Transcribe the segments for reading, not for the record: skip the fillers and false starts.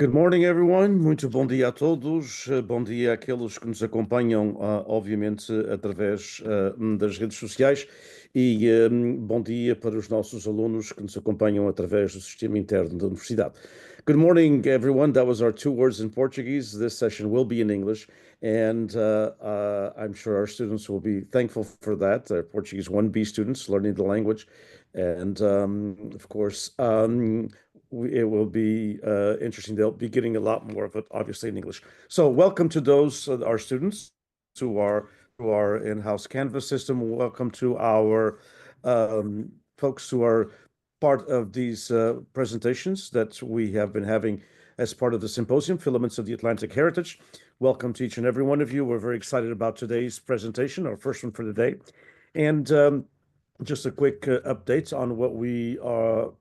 Good morning, everyone. Muito bom dia a todos. Bom dia àqueles que nos acompanham, obviamente, através das redes sociais. E bom dia para os nossos alunos que nos acompanham através do sistema interno da universidade. Good morning, everyone. That was our two words in Portuguese. This session will be in English, and I'm sure our students will be thankful for that. Our Portuguese 1B students learning the language. And of course, it will be interesting. They'll be getting a lot more of it, obviously, in English. So welcome to those, our students to our in-house Canvas system. Welcome to our folks who are part of these presentations that we have been having as part of the symposium, Filaments of the Atlantic Heritage. Welcome to each and every one of you. We're very excited about today's presentation, our first one for today. And just a quick update on what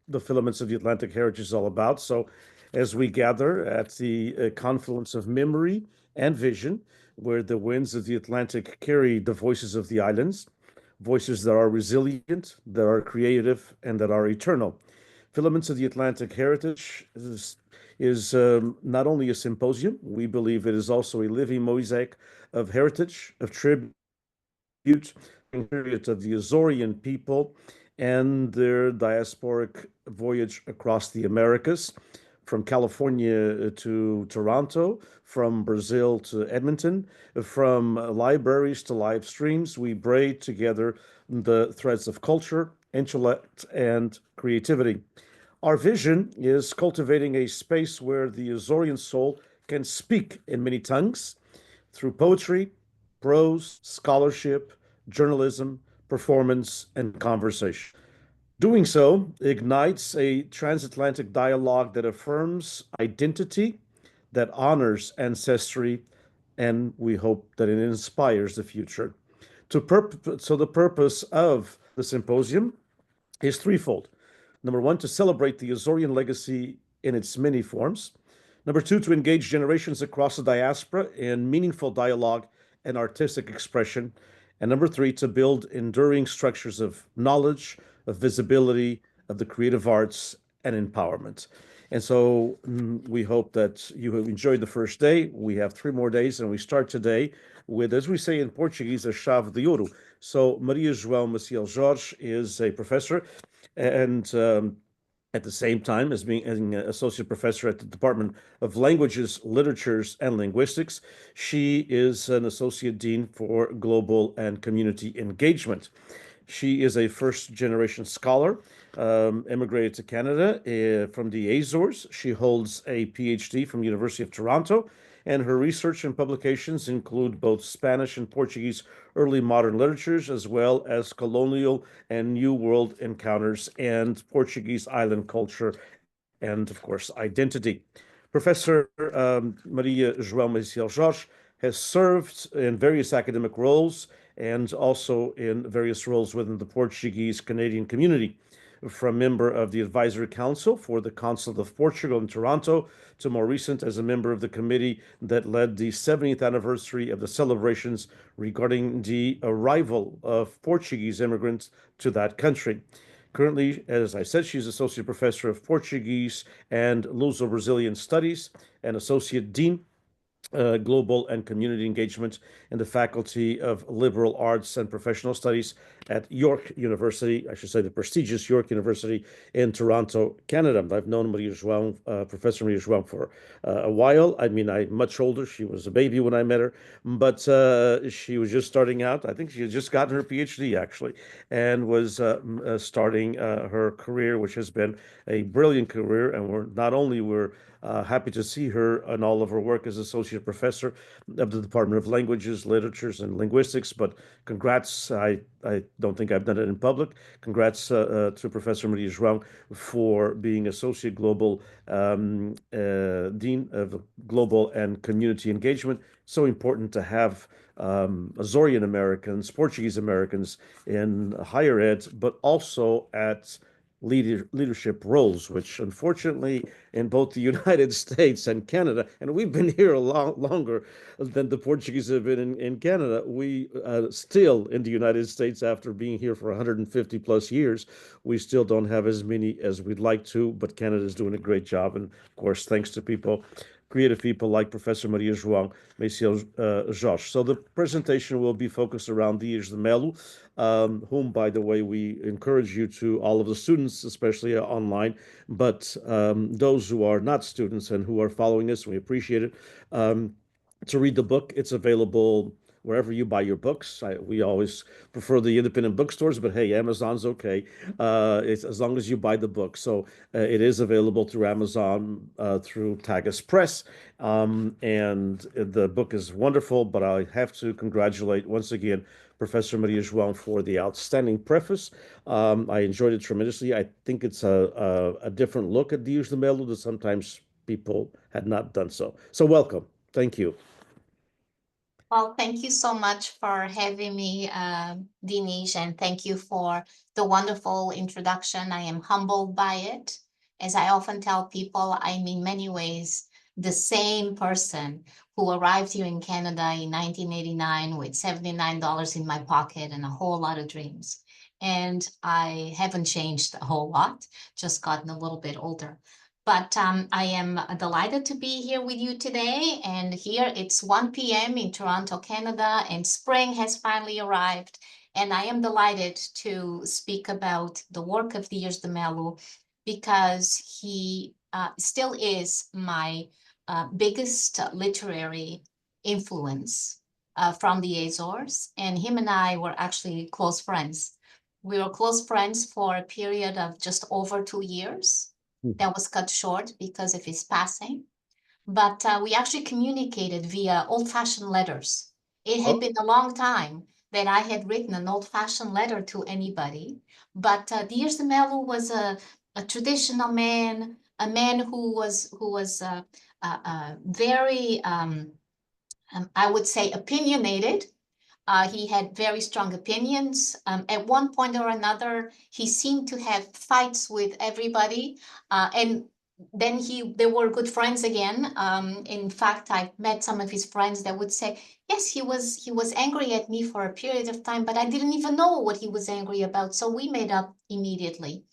the Filaments of the Atlantic Heritage is all about. So as we gather at the confluence of memory and vision, where the winds of the Atlantic carry the voices of the islands, voices that are resilient, that are creative, and that are eternal. Filaments of the Atlantic Heritage is not only a symposium, we believe it is also a living mosaic of heritage, of tribute, period of the Açorian people and their diasporic voyage across the Americas, from California to Toronto, from Brazil to Edmonton, from libraries to live streams. We braid together the threads of culture, intellect, and creativity. Our vision is cultivating a space where the Açorian soul can speak in many tongues through poetry, prose, scholarship, journalism, performance, and conversation. Doing so ignites a transatlantic dialogue that affirms identity, that honors ancestry, and we hope that it inspires the future. So the purpose of the symposium is threefold. Number one, to celebrate the Açorian legacy in its many forms. Number two, to engage generations across the diaspora in meaningful dialogue and artistic expression. And number three, to build enduring structures of knowledge, of visibility, of the creative arts, and empowerment. And so we hope that you have enjoyed the first day. We have 3 more days, and we start today with, as we say in Portuguese, a chave de ouro. So Maria João Maciel Jorge is a professor and at the same time as being an associate professor at the Department of Languages, Literatures, and Linguistics. She is an associate dean for global and community engagement. She is a first-generation scholar, immigrated to Canada from the Azores. She holds a PhD from the University of Toronto, and her research and publications include both Spanish and Portuguese early modern literatures, as well as colonial and New World encounters and Portuguese island culture, and of course, identity. Professor Maria João Maciel Jorge has served in various academic roles and also in various roles within the Portuguese Canadian community, from member of the Advisory Council for the Consulate of Portugal in Toronto to more recent as a member of the committee that led the 70th anniversary of the celebrations regarding the arrival of Portuguese immigrants to that country. Currently, as I said, she's Associate Professor of Portuguese and Luso-Brazilian Studies and Associate Dean Global and Community Engagement in the Faculty of Liberal Arts and Professional Studies at York University, I should say the prestigious York University in Toronto, Canada. I've known Maria João, Professor Maria João for a while. I mean, I'm much older. She was a baby when I met her, but she was just starting out. I think she had just gotten her PhD, actually, and was starting her career, which has been a brilliant career. And we're happy to see her and all of her work as Associate Professor of the Department of Languages, Literatures, and Linguistics. But congrats, I don't think I've done it in public. Congrats to Professor Maria João for being Associate Global Dean of Global and Community Engagement. So important to have Açorian Americans, Portuguese Americans in higher ed, but also at leadership roles, which unfortunately in both the United States and Canada, and we've been here a lot longer than the Portuguese have been in Canada, we still in the United States, after being here for 150 plus years, we still don't have as many as we'd like to, but Canada is doing a great job. And of course, thanks to creative people like Professor Maria João Maciel Jorge. So the presentation will be focused around Dias de Melo, whom, by the way, we encourage you to, all of the students, especially online, but those who are not students and who are following us, we appreciate it, to read the book. It's available wherever you buy your books. We always prefer the independent bookstores, but hey, Amazon's okay. It's as long as you buy the book. So it is available through Amazon, through Tagus Press, and the book is wonderful. But I have to congratulate once again Professor Maria João for the outstanding preface. I enjoyed it tremendously. I think it's a different look at Dias de Melo that sometimes people had not done so. So welcome. Thank you. Well, thank you so much for having me, Dinesh, and thank you for the wonderful introduction. I am humbled by it. As I often tell people, I'm in many ways the same person who arrived here in Canada in 1989 with $79 in my pocket and a whole lot of dreams. And I haven't changed a whole lot, just gotten a little bit older. But I am delighted to be here with you today. And here it's 1 p.m. in Toronto, Canada, and spring has finally arrived. And I am delighted to speak about the work of Dias de Melo because he still is my biggest literary influence from the Azores. And him and I were actually close friends. We were close friends for a period of just over 2 years. That was cut short because of his passing. But we actually communicated via old-fashioned letters. It had been a long time that I had written an old-fashioned letter to anybody. But Dias de Melo was a traditional man, a man who was very, I would say, opinionated. He had very strong opinions. At one point or another, he seemed to have fights with everybody. And then they were good friends again. In fact, I've met some of his friends that would say, yes, he was angry at me for a period of time, but I didn't even know what he was angry about. So we made up immediately.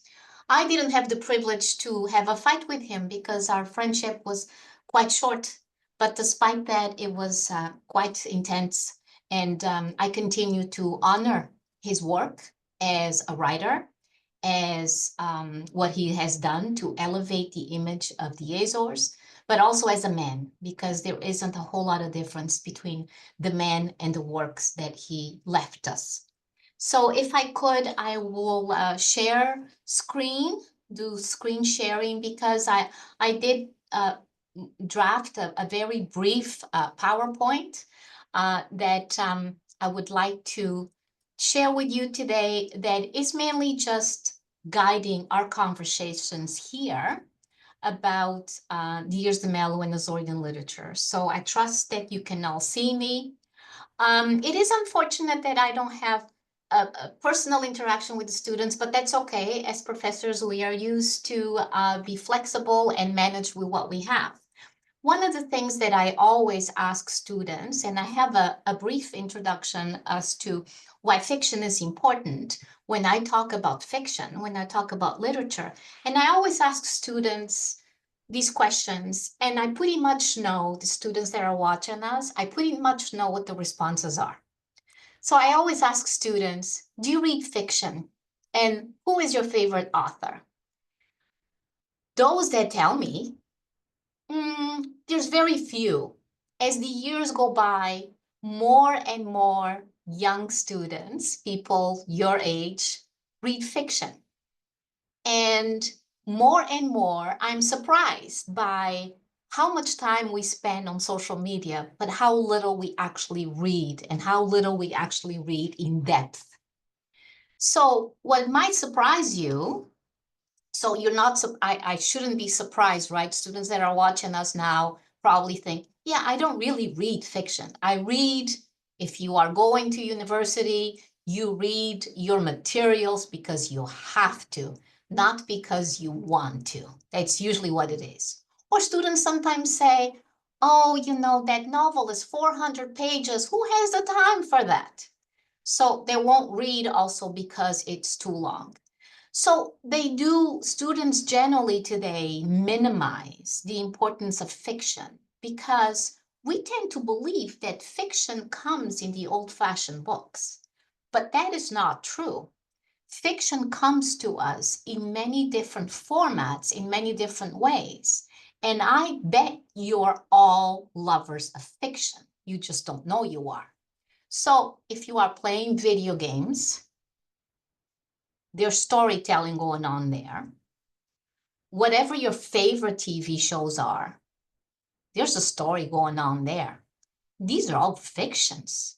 I didn't have the privilege to have a fight with him because our friendship was quite short. But despite that, it was quite intense. And I continue to honor his work as a writer, as what he has done to elevate the image of the Azores, but also as a man, because there isn't a whole lot of difference between the man and the works that he left us. So if I could, I will share screen, do screen sharing, because I did draft a very brief PowerPoint that I would like to share with you today that is mainly just guiding our conversations here about Dias de Melo and Azorian literature. So I trust that you can all see me. It is unfortunate that I don't have a personal interaction with the students, but that's okay. As professors, we are used to be flexible and manage with what we have. One of the things that I always ask students, and I have a brief introduction as to why fiction is important when I talk about fiction, when I talk about literature, and I always ask students these questions, and I pretty much know the students that are watching us, I pretty much know what the responses are. So I always ask students, do you read fiction? And who is your favorite author? Those that tell me, there's very few. As the years go by, more and more young students, people your age, read fiction. And more, I'm surprised by how much time we spend on social media, but how little we actually read and how little we actually read in depth. So what might surprise you, so you're not, I shouldn't be surprised, right? Students that are watching us now probably think, yeah, I don't really read fiction. I read, if you are going to university, you read your materials because you have to. not because you want to. That's usually what it is. Or students sometimes say, oh, you know, that novel is 400 pages. Who has the time for that? So they won't read also because it's too long. So students generally today minimize the importance of fiction because we tend to believe that fiction comes in the old-fashioned books. But that is not true. Fiction comes to us in many different formats, in many different ways. And I bet you're all lovers of fiction. You just don't know you are. So if you are playing video games, there's storytelling going on there. Whatever your favorite TV shows are, there's a story going on there. These are all fictions.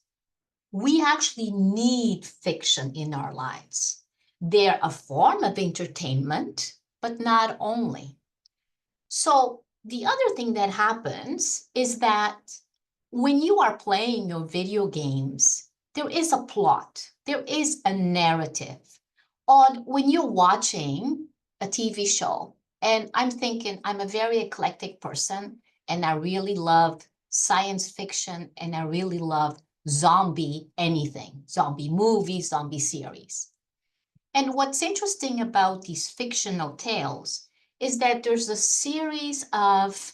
We actually need fiction in our lives. They're a form of entertainment, but not only. So the other thing that happens is that when you are playing your video games, there is a plot, there is a narrative. Or when you're watching a TV show, and I'm thinking I'm a very eclectic person, and I really love science fiction, and I really love zombie anything, zombie movies, zombie series. And what's interesting about these fictional tales is that there's a series of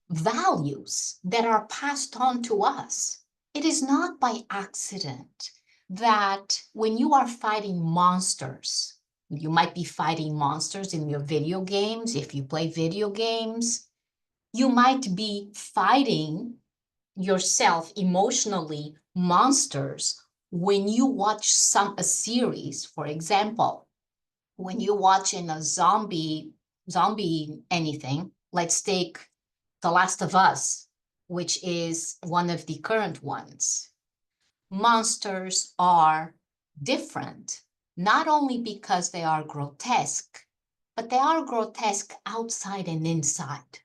values that are passed on to us. It is not by accident that when you are fighting monsters, you might be fighting monsters in your video games. If you play video games, you might be fighting yourself emotionally monsters when you watch a series. For example, when you're watching a zombie anything, let's take The Last of Us, which is one of the current ones. Monsters are different, not only because they are grotesque, but they are grotesque outside and inside,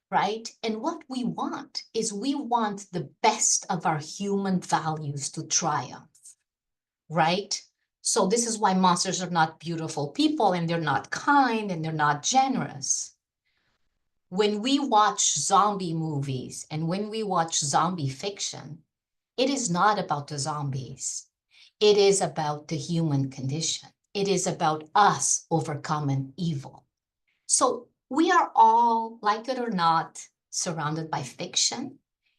right? And what we want is we want the best of our human values to triumph, right? So this is why monsters are not beautiful people, and they're not kind, and they're not generous. When we watch zombie movies and when we watch zombie fiction, it is not about the zombies. It is about the human condition. It is about us overcoming evil. So we are all, like it or not, surrounded by fiction,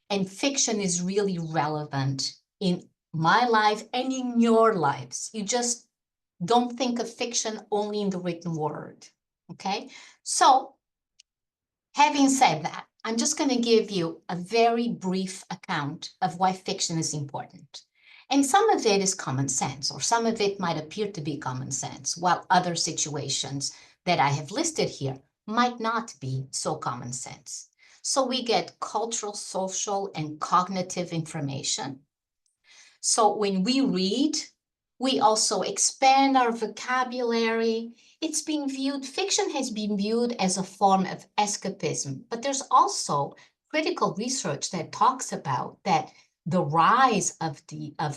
and fiction is really relevant in my life and in your lives. You just don't think of fiction only in the written word, okay? So having said that, I'm just going to give you a very brief account of why fiction is important. And some of it is common sense, or some of it might appear to be common sense, while other situations that I have listed here might not be so common sense. So we get cultural, social, and cognitive information. So when we read, we also expand our vocabulary. Fiction has been viewed as a form of escapism, but there's also critical research that talks about that the rise of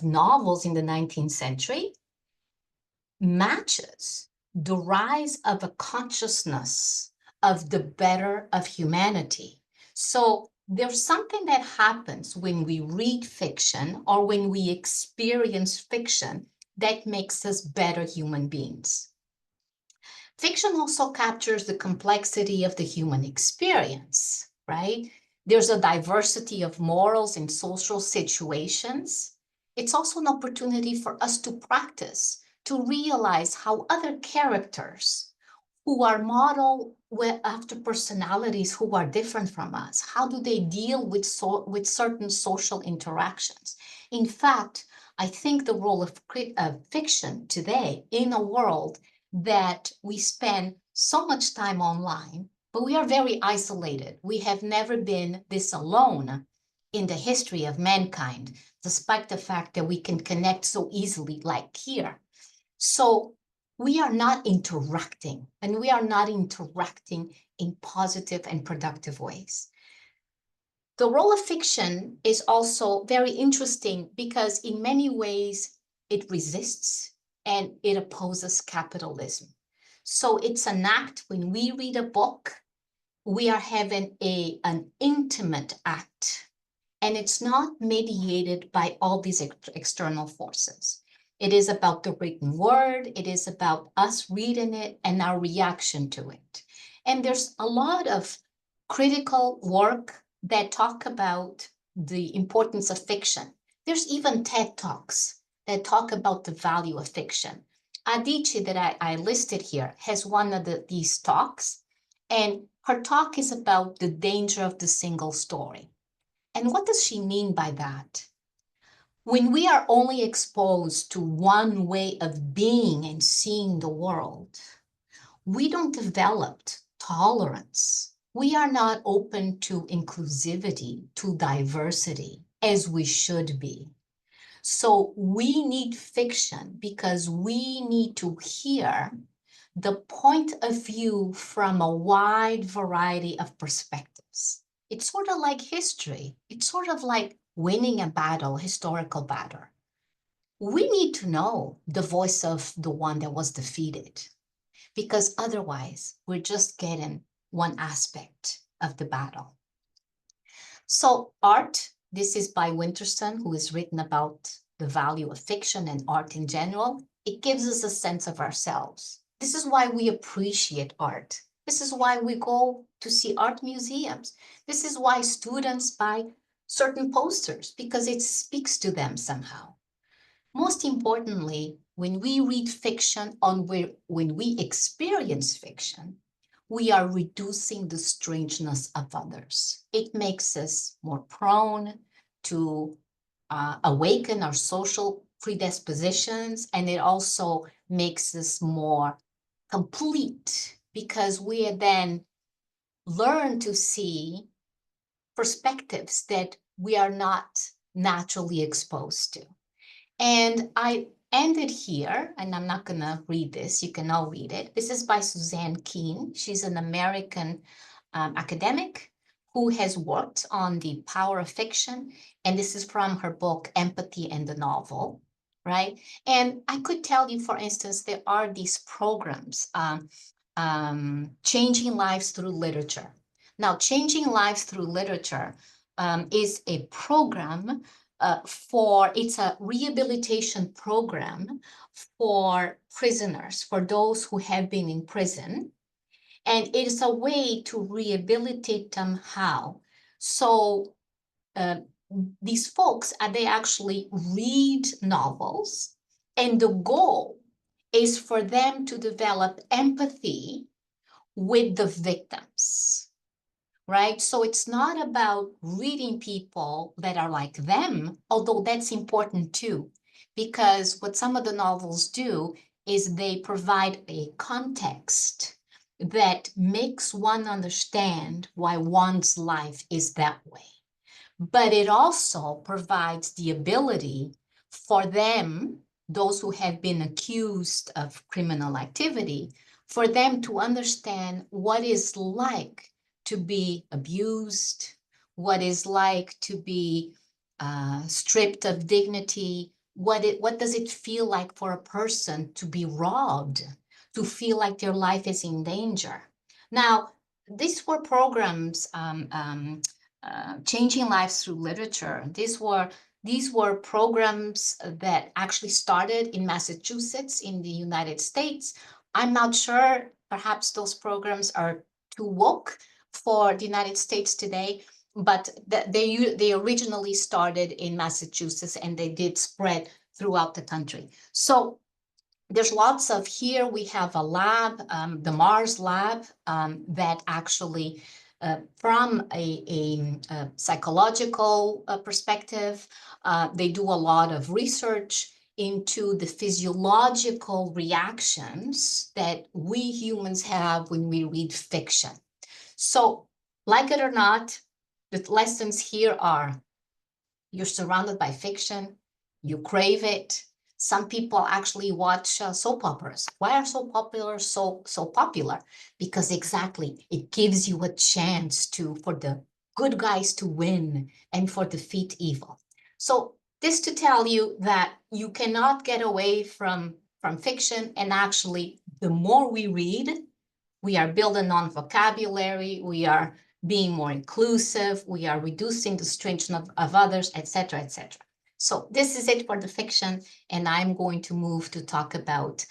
novels in the 19th century matches the rise of a consciousness of the better of humanity. So there's something that happens when we read fiction or when we experience fiction that makes us better human beings. Fiction also captures the complexity of the human experience, right? There's a diversity of morals and social situations. It's also an opportunity for us to practice, to realize how other characters who are modeled after personalities who are different from us, how do they deal with certain social interactions? In fact, I think the role of fiction today in a world that we spend so much time online, but we are very isolated. We have never been this alone in the history of mankind, despite the fact that we can connect so easily like here. So we are not interacting, and we are not interacting in positive and productive ways. The role of fiction is also very interesting because in many ways it resists, and it opposes capitalism. So it's an act. When we read a book, we are having an intimate act, and it's not mediated by all these external forces. It is about the written word. It is about us reading it and our reaction to it. And there's a lot of critical work that talk about the importance of fiction. There's even TED Talks that talk about the value of fiction. Adichie, that I listed here, has one of these talks, and her talk is about the danger of the single story. And what does she mean by that? When we are only exposed to one way of being and seeing the world, we don't develop tolerance. We are not open to inclusivity, to diversity, as we should be. So we need fiction because we need to hear the point of view from a wide variety of perspectives. It's sort of like history. It's sort of like winning a battle, historical battle. We need to know the voice of the one that was defeated, because otherwise we're just getting one aspect of the battle. So art, this is by Winterson, who has written about the value of fiction and art in general. It gives us a sense of ourselves. This is why we appreciate art. This is why we go to see art museums. This is why students buy certain posters, because it speaks to them somehow. Most importantly, when we read fiction, when we experience fiction, we are reducing the strangeness of others. It makes us more prone to awaken our social predispositions, and it also makes us more complete, because we then learn to see perspectives that we are not naturally exposed to. And I ended here, and I'm not going to read this. You can all read it. This is by Suzanne Keene. She's an American academic who has worked on the power of fiction. And this is from her book, Empathy and the Novel, right? And I could tell you, for instance, there are these programs, Changing Lives Through Literature. Now, Changing Lives Through Literature is a program it's a rehabilitation program for prisoners, for those who have been in prison. And it is a way to rehabilitate them. How? So these folks, they actually read novels, and the goal is for them to develop empathy with the victims. Right? So it's not about reading people that are like them, although that's important too, because what some of the novels do is they provide a context that makes one understand why one's life is that way. But it also provides the ability for them, those who have been accused of criminal activity, for them to understand what it's like to be abused, what is like to be stripped of dignity, what does it feel like for a person to be robbed, to feel like their life is in danger. Now, these were programs, Changing Lives Through Literature. These were programs that actually started in Massachusetts in the United States. I'm not sure, perhaps those programs are too woke for the United States today, but they originally started in Massachusetts, and they did spread throughout the country. So there's lots of, here we have a lab, the Mars lab, that actually from a psychological perspective, they do a lot of research into the physiological reactions that we humans have when we read fiction. So, like it or not, the lessons here are: you're surrounded by fiction, you crave it. Some people actually watch soap operas. Why are soap operas so popular? Because exactly, it gives you a chance for the good guys to win and for defeat evil. So this to tell you that you cannot get away from from fiction. And actually, the more we read, we are building on vocabulary, we are being more inclusive, we are reducing the strangeness of others, etc., etc. So this is it for the fiction, and I'm going to move to talk about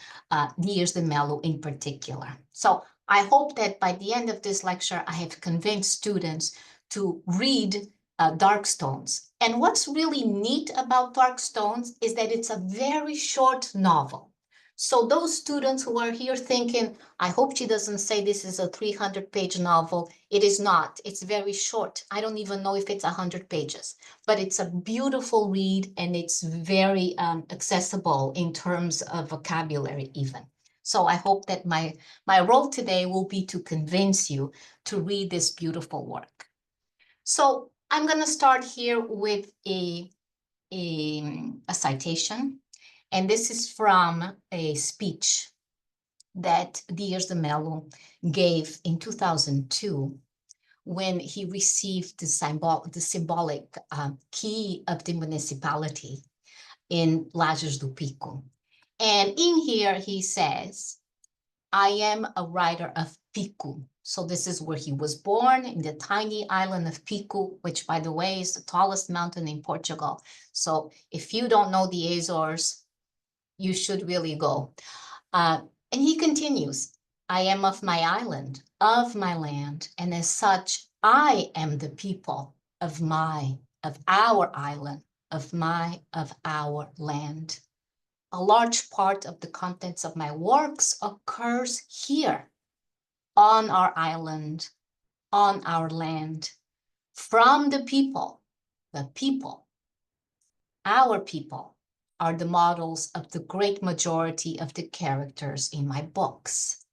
Dias de Melo in particular. So I hope that by the end of this lecture, I have convinced students to read Dark Stones. And what's really neat about Dark Stones is that it's a very short novel. So those students who are here thinking, I hope she doesn't say this is a 300-page novel. It is not. It's very short. I don't even know if it's 100 pages, but it's a beautiful read, and it's very accessible in terms of vocabulary even. So I hope that my role today will be to convince you to read this beautiful work. So I'm going to start here with a citation. And this is from a speech that Dias de Melo gave in 2002 when he received the symbolic key of the municipality in Lajes do Pico. And in here he says, I am a writer of Pico. So this is where he was born, in the tiny island of Pico, which, by the way, is the tallest mountain in Portugal. So if you don't know the Azores, you should really go. And he continues, I am of my island, of my land, and as such, I am the people of our island, of our land. A large part of the contents of my works occurs here, on our island, on our land, from the people, our people, are the models of the great majority of the characters in my books.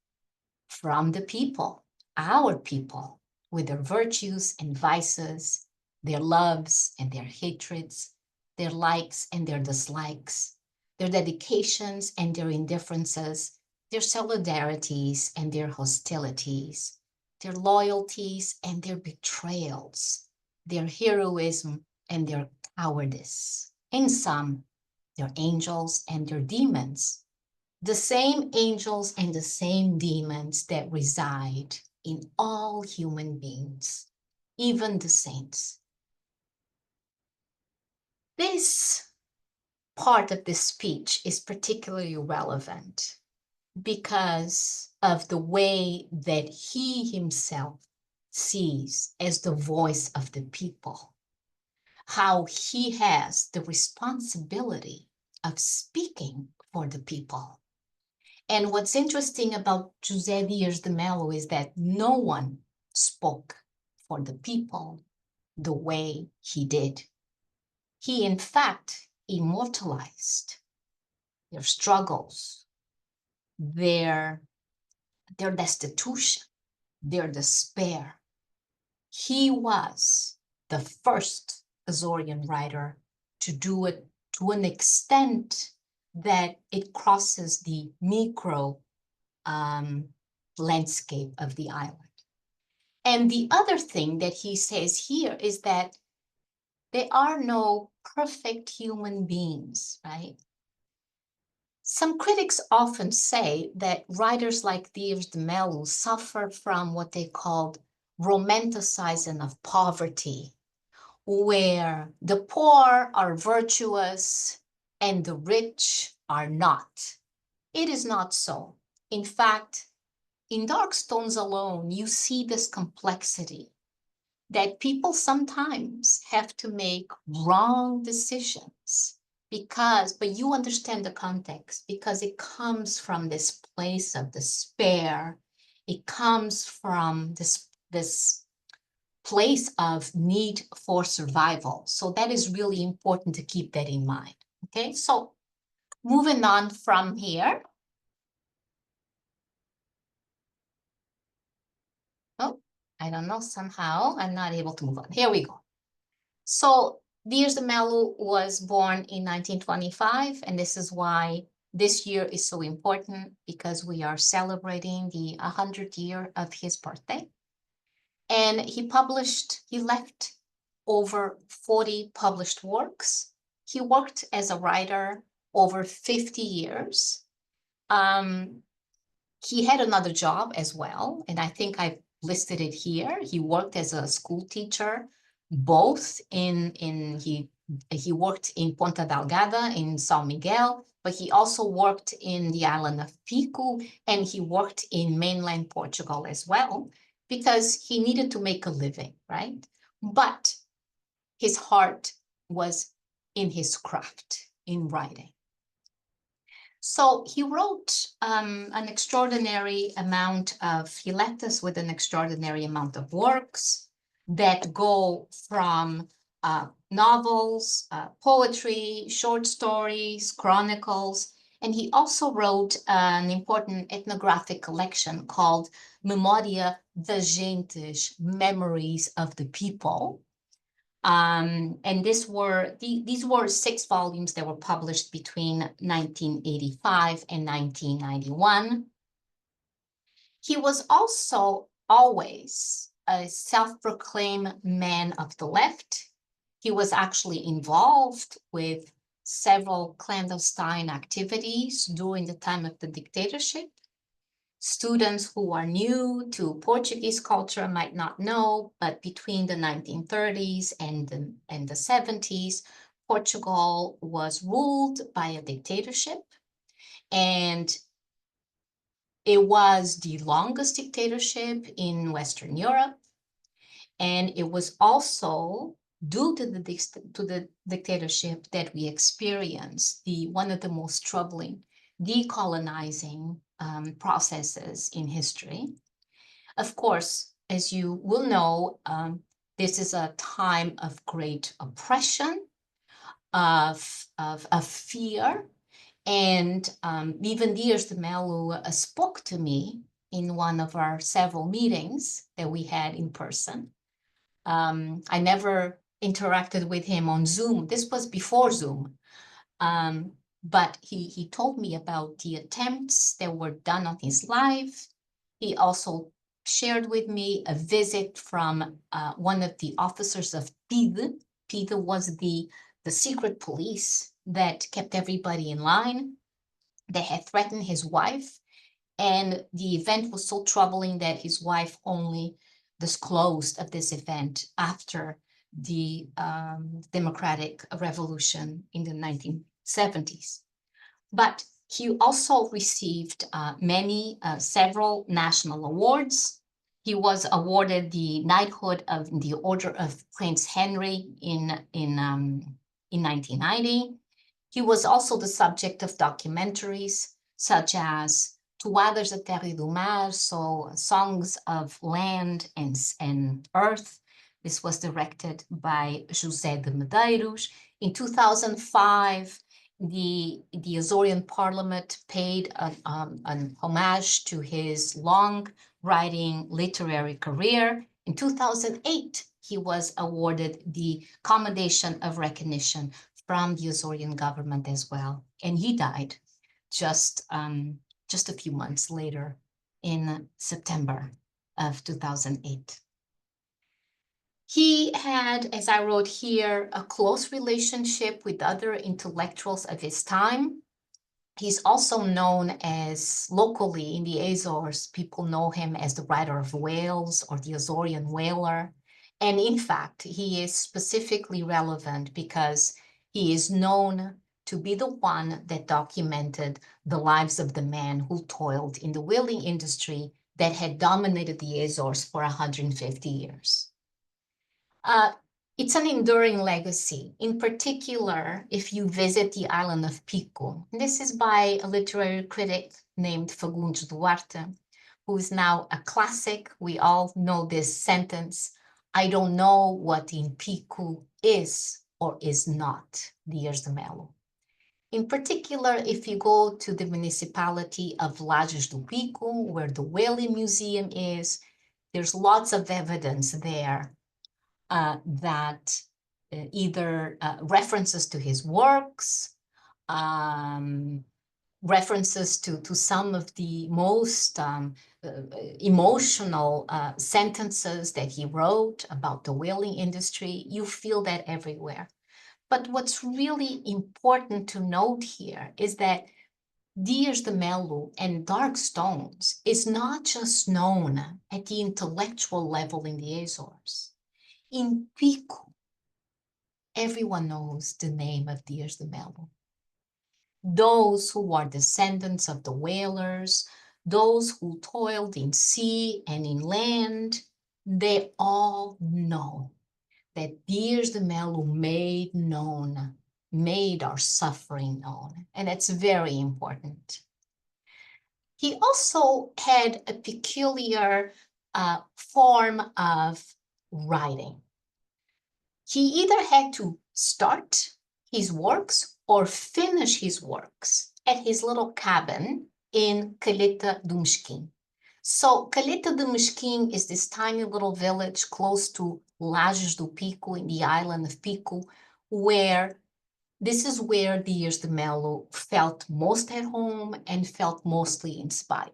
From the people, our people, with their virtues and vices, their loves and their hatreds, their likes and their dislikes, their dedications and their indifferences, their solidarities and their hostilities, their loyalties and their betrayals, their heroism and their cowardice. In sum, their angels and their demons, the same angels and the same demons that reside in all human beings, even the saints. This part of this speech is particularly relevant because of the way that he himself sees as the voice of the people, how he has the responsibility of speaking for the people. And what's interesting about José Dias de Melo is that no one spoke for the people the way he did. He, in fact, immortalized their struggles, their destitution, their despair. He was the first Açorian writer to do it to an extent that it crosses the micro landscape of the island. And the other thing that he says here is that there are no perfect human beings, right? Some critics often say that writers like Dias de Melo suffer from what they called romanticizing of poverty, where the poor are virtuous and the rich are not. It is not so. In fact, in Dark Stones alone, you see this complexity that people sometimes have to make wrong decisions but you understand the context, because it comes from this place of despair. It comes from this place of need for survival. So that is really important to keep that in mind. Okay, so moving on from here. Oh, I don't know, somehow I'm not able to move on. Here we go. So Dias de Melo was born in 1925, and this is why this year is so important, because we are celebrating the 100th year of his birthday. And he left over 40 published works. He worked as a writer over 50 years. He had another job as well, and I think I've listed it here. He worked as a school teacher, both he worked in Ponta Delgada in São Miguel, but he also worked in the island of Pico, and he worked in mainland Portugal as well, because he needed to make a living, right? But his heart was in his craft, in writing. So he wrote an extraordinary amount he left us with an extraordinary amount of works that go from novels, poetry, short stories, chronicles, and he also wrote an important ethnographic collection called Memória das Gentes, Memories of the People. And these were 6 volumes that were published between 1985 and 1991. He was also always a self-proclaimed man of the left. He was actually involved with several clandestine activities during the time of the dictatorship. Students who are new to Portuguese culture might not know, but between the 1930s and the 70s, Portugal was ruled by a dictatorship, and it was the longest dictatorship in Western Europe, and it was also due to the dictatorship that we experienced one of the most troubling decolonizing processes in history. Of course, as you will know, this is a time of great oppression, of fear, and even Dias de Melo spoke to me in one of our several meetings that we had in person. I never interacted with him on Zoom. This was before Zoom. But he told me about the attempts that were done on his life. He also shared with me a visit from one of the officers of PIDE. PIDE was the secret police that kept everybody in line. They had threatened his wife, and the event was so troubling that his wife only disclosed of this event after the democratic revolution in the 1970s. But he also received several national awards. He was awarded the knighthood of the Order of Prince Henry in 1990. He was also the subject of documentaries such as Toadas da Terra e do Mar, so songs of land and earth. This was directed by José de Medeiros. In 2005, the Açorian Parliament paid an homage to his long-writing literary career. In 2008, he was awarded the Commendation of Recognition from the Açorian government as well, and he died just a few months later in September of 2008. He had, as I wrote here, a close relationship with other intellectuals of his time. He's also known as, locally in the Azores, people know him as the writer of Whales or the Açorian whaler. And in fact, he is specifically relevant because he is known to be the one that documented the lives of the men who toiled in the whaling industry that had dominated the Azores for 150 years. It's an enduring legacy. In particular, if you visit the island of Pico, this is by a literary critic named Fagundes Duarte, who is now a classic. We all know this sentence: "I don't know what in Pico is or is not Dias de Melo." In particular, if you go to the municipality of Lajes do Pico, where the Whaling Museum is, there's lots of evidence there that either references to his works, references to some of the most emotional sentences that he wrote about the whaling industry. You feel that everywhere. But what's really important to note here is that Dias de Melo and dark stones is not just known at the intellectual level in the Azores. In Pico, everyone knows the name of Dias de Melo. Those who are descendants of the whalers, those who toiled in sea and in land, they all know that Dias de Melo made our suffering known, and it's very important. He also had a peculiar form of writing. He either had to start his works or finish his works at his little cabin in Caleta do Mesquim. So Caleta do Mesquim is this tiny little village close to Lajes do Pico in the island of Pico, where this is where Dias de Melo felt most at home and felt mostly inspired.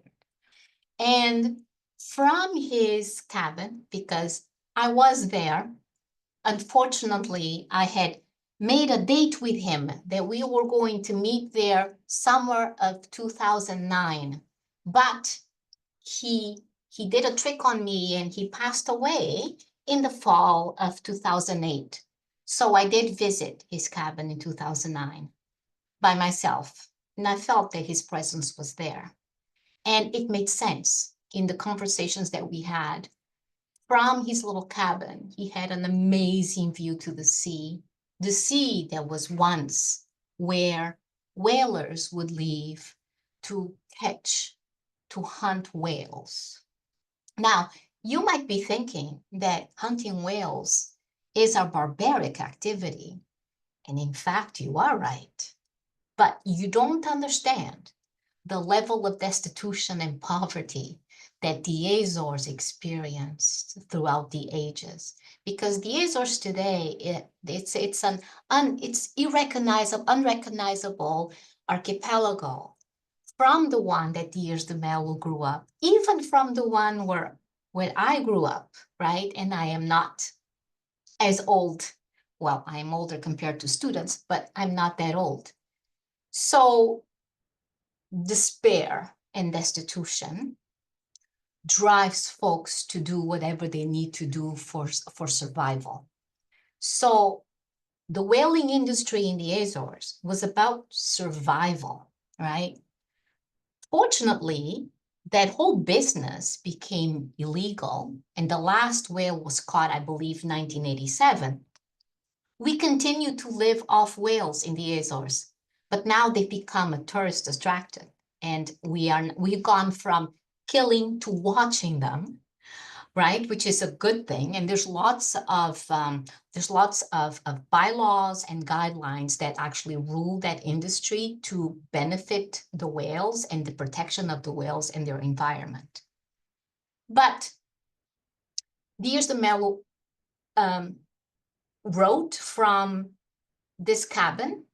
And from his cabin, because I was there, unfortunately, I had made a date with him that we were going to meet there summer of 2009, but he did a trick on me and he passed away in the fall of 2008. So I did visit his cabin in 2009 by myself, and I felt that his presence was there. And it made sense in the conversations that we had. From his little cabin, he had an amazing view to the sea that was once where whalers would leave to hunt whales. Now, you might be thinking that hunting whales is a barbaric activity, and in fact, you are right. But you don't understand the level of destitution and poverty that the Azores experienced throughout the ages. Because the Azores today, it's unrecognizable archipelago from the one that Dias de Melo grew up, even from the one where I grew up, right? And I am not as old. Well, I am older compared to students, but I'm not that old. So despair and destitution drives folks to do whatever they need to do for survival. So the whaling industry in the Azores was about survival, right? Fortunately, that whole business became illegal, and the last whale was caught, I believe, 1987. We continue to live off whales in the Azores, but now they've become a tourist attraction, and we've gone from killing to watching them, right? Which is a good thing. And there's lots of bylaws and guidelines that actually rule that industry to benefit the whales and the protection of the whales and their environment. But Dias de Melo wrote from this cabin.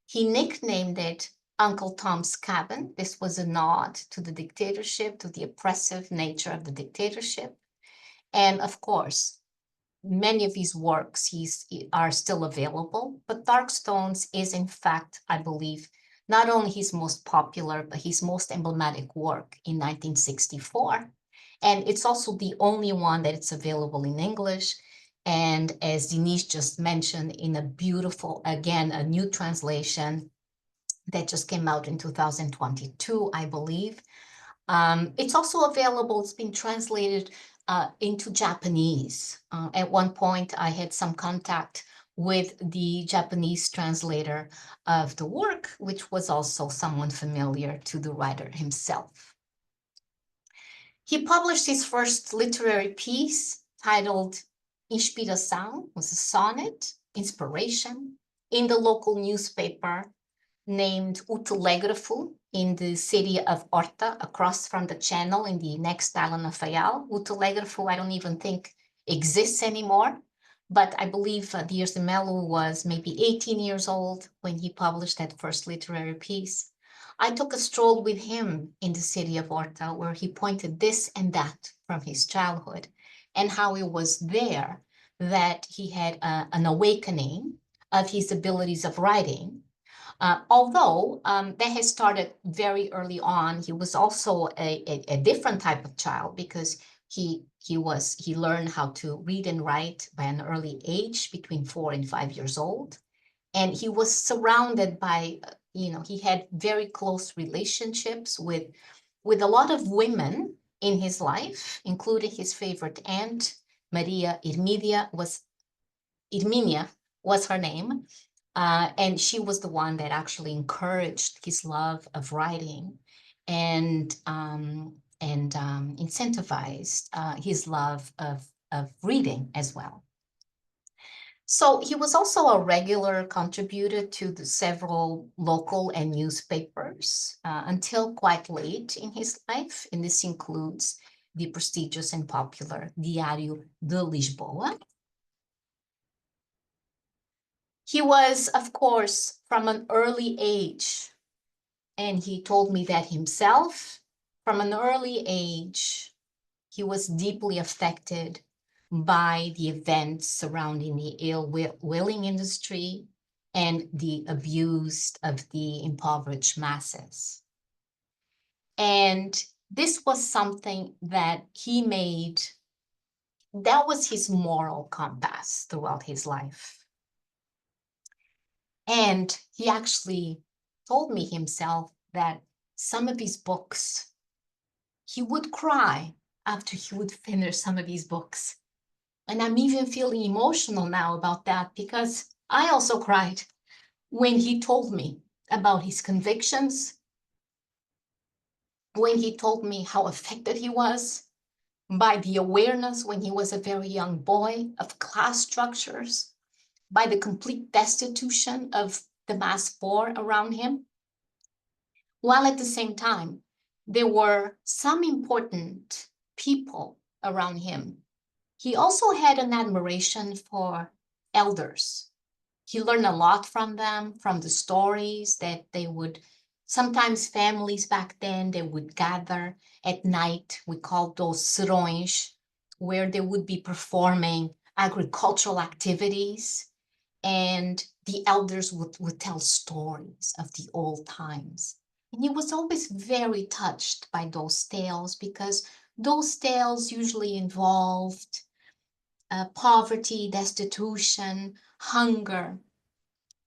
He nicknamed it Uncle Tom's Cabin. This was a nod to the dictatorship, to the oppressive nature of the dictatorship. And of course, many of his works are still available, but Dark Stones is, in fact, I believe, not only his most popular, but his most emblematic work in 1964. And it's also the only one that it's available in English. And as Denise just mentioned, in a beautiful, again, a new translation that just came out in 2022, I believe. It's also available, it's been translated into Japanese. At one point, I had some contact with the Japanese translator of the work, which was also someone familiar to the writer himself. He published his first literary piece titled Inspiração, was a sonnet, inspiration, in the local newspaper named O Telégrafo in the city of Horta, across from the channel in the next island of Faial. O Telégrafo, I don't even think exists anymore, but I believe Dias de Melo was maybe 18 years old when he published that first literary piece. I took a stroll with him in the city of Horta, where he pointed this and that from his childhood, and how it was there that he had an awakening of his abilities of writing, Although that has started very early on, he was also a different type of child because he learned how to read and write by an early age, between 4 and 5 years old. And he was surrounded by, he had very close relationships with a lot of women in his life, including his favorite aunt, Maria Irminia was her name. And she was the one that actually encouraged his love of writing and incentivized his love of reading as well. So he was also a regular contributor to the several local and newspapers until quite late in his life, and this includes the prestigious and popular Diário de Lisboa. He was, of course, from an early age, and he told me that himself, from an early age, he was deeply affected by the events surrounding the ill-willing industry and the abuse of the impoverished masses. And this was something that he made, that was his moral compass throughout his life. And he actually told me himself that some of his books, he would cry after he would finish some of his books. And I'm even feeling emotional now about that because I also cried when he told me about his convictions, when he told me how affected he was by the awareness when he was a very young boy of class structures, by the complete destitution of the mass poor around him, while at the same time, there were some important people around him. He also had an admiration for elders. He learned a lot from them, from the stories that they would, sometimes families back then, they would gather at night. We called those serões, where they would be performing agricultural activities. And the elders would tell stories of the old times. And he was always very touched by those tales because those tales usually involved poverty, destitution, hunger.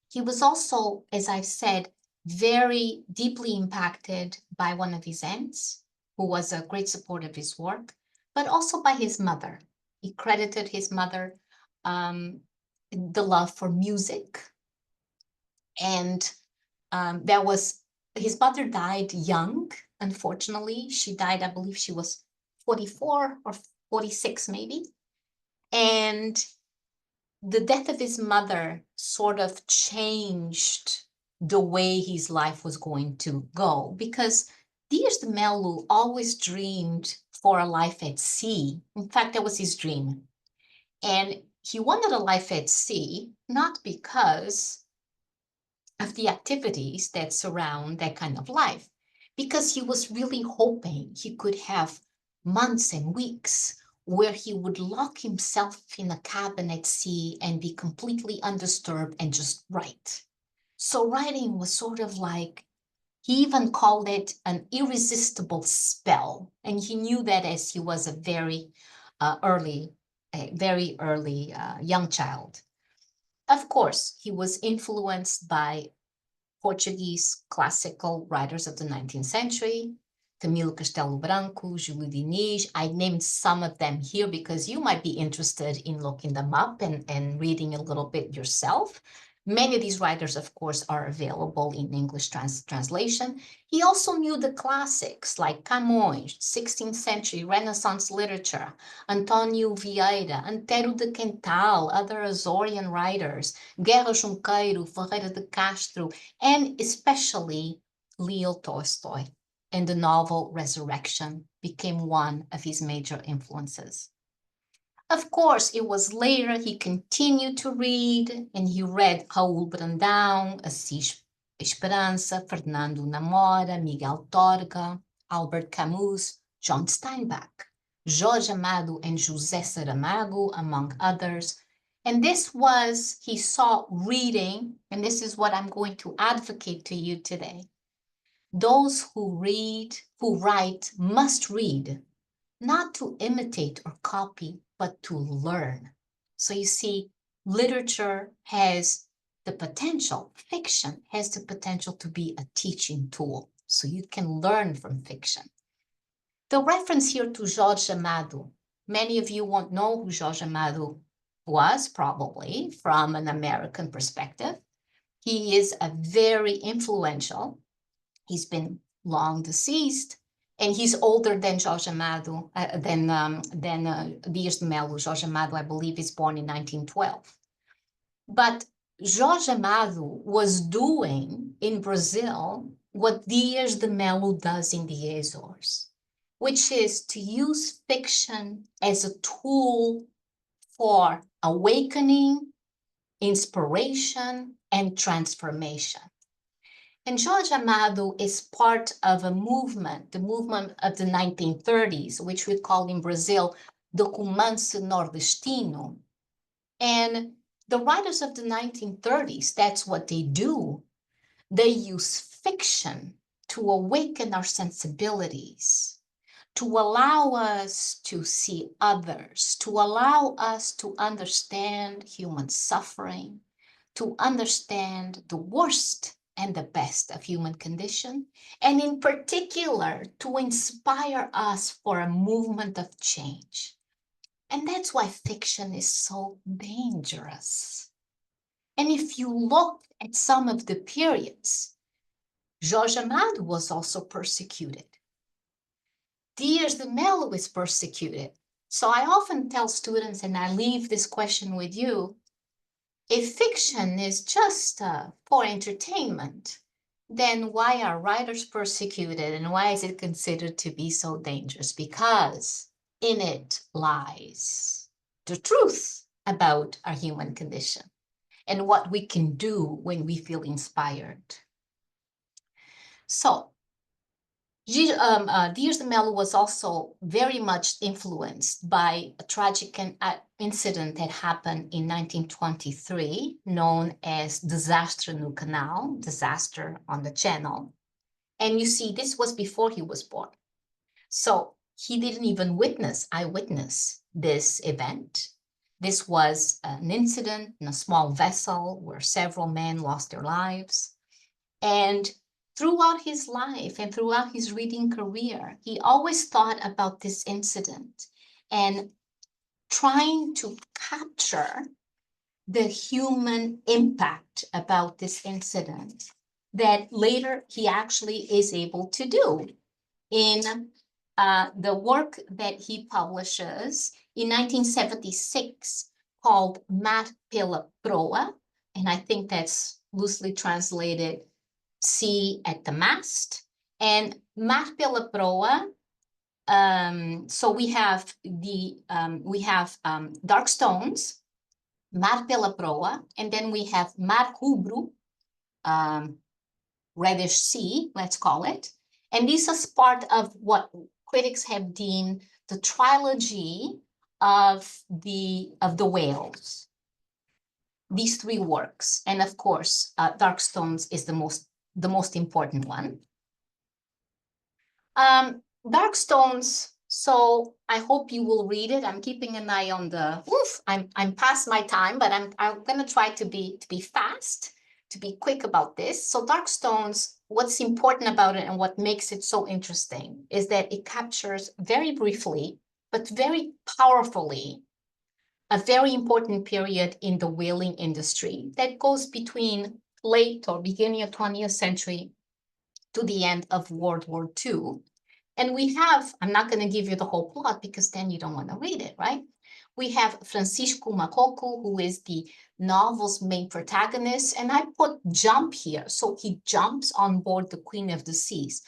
He was also, as I've said, very deeply impacted by one of his aunts, who was a great support of his work, but also by his mother. He credited his mother the love for music. And there was, his mother died young, unfortunately. She died, I believe she was 44 or 46 maybe. And the death of his mother sort of changed the way his life was going to go, because Dias de Melo always dreamed for a life at sea. In fact, that was his dream. And he wanted a life at sea, not because of the activities that surround that kind of life, because he was really hoping he could have months and weeks where he would lock himself in a cabin at sea and be completely undisturbed and just write. So writing was sort of like, he even called it an irresistible spell. And he knew that as he was a very early young child. Of course, he was influenced by Portuguese classical writers of the 19th century, Camilo Castelo Branco, Júlio Diniz. I named some of them here because you might be interested in looking them up and reading a little bit yourself. Many of these writers, of course, are available in English translation. He also knew the classics like Camões, 16th century Renaissance literature, António Vieira, Antero de Quental, other Açorian writers, Guerra Junqueiro, Ferreira de Castro, and especially Leo Tolstoy. And the novel Resurrection became one of his major influences. Of course, it was later he continued to read, and he read Raul Brandão, Assis Esperança, Fernando Namora, Miguel Torga, Albert Camus, John Steinbeck, Jorge Amado, and José Saramago, among others. And this was, he saw reading, and this is what I'm going to advocate to you today. Those who read, who write, must read, not to imitate or copy, but to learn. So you see, literature has the potential, fiction has the potential to be a teaching tool. So you can learn from fiction. The reference here to Jorge Amado, many of you won't know who Jorge Amado was, probably, from an American perspective. He is a very influential, he's been long deceased, and he's older than Jorge Amado, Dias de Melo. Jorge Amado, I believe, is born in 1912. But Jorge Amado was doing in Brazil what Dias de Melo does in the Azores, which is to use fiction as a tool for awakening, inspiration, and transformation. And Jorge Amado is part of a movement, the movement of the 1930s, which we call in Brazil the Romance Nordestino. And the writers of the 1930s, that's what they do. They use fiction to awaken our sensibilities, to allow us to see others, to allow us to understand human suffering, to understand the worst and the best of human condition, and in particular, to inspire us for a movement of change. And that's why fiction is so dangerous. And if you look at some of the periods, Jorge Amado was also persecuted. Dias de Melo is persecuted. So I often tell students, and I leave this question with you, if fiction is just for entertainment, then why are writers persecuted, and why is it considered to be so dangerous? Because in it lies the truth about our human condition and what we can do when we feel inspired. So Dias de Melo was also very much influenced by a tragic incident that happened in 1923, known as Desastre no Canal, disaster on the channel. And you see, this was before he was born. So he didn't even eyewitness this event. This was an incident in a small vessel where several men lost their lives. And throughout his life and throughout his reading career, he always thought about this incident and trying to capture the human impact about this incident that later he actually is able to do in the work that he publishes in 1976 called Mar pela Proa, and I think that's loosely translated Sea at the Mast. And Mar pela Proa, so we have dark stones, Mar pela Proa, and then we have Mar Rubro, reddish sea, let's call it. And this is part of what critics have deemed the trilogy of the whales. These three works, and of course, Dark Stones is the most important one. Dark Stones, so I hope you will read it. I'm keeping an eye on the, I'm past my time, but I'm gonna try to be fast, to be quick about this. So Dark Stones, what's important about it and what makes it so interesting is that it captures very briefly, but very powerfully, a very important period in the whaling industry that goes between late or beginning of 20th century to the end of World War II. And we have, I'm not going to give you the whole plot because then you don't want to read it, right? We have Francisco Macoco, who is the novel's main protagonist, and I put jump here. So he jumps on board the Queen of the Seas.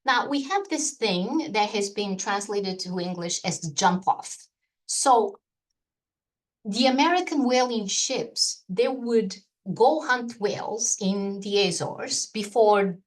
Now, we have this thing that has been translated to English as the jump off. So the American whaling ships, they would go hunt whales in the Azores before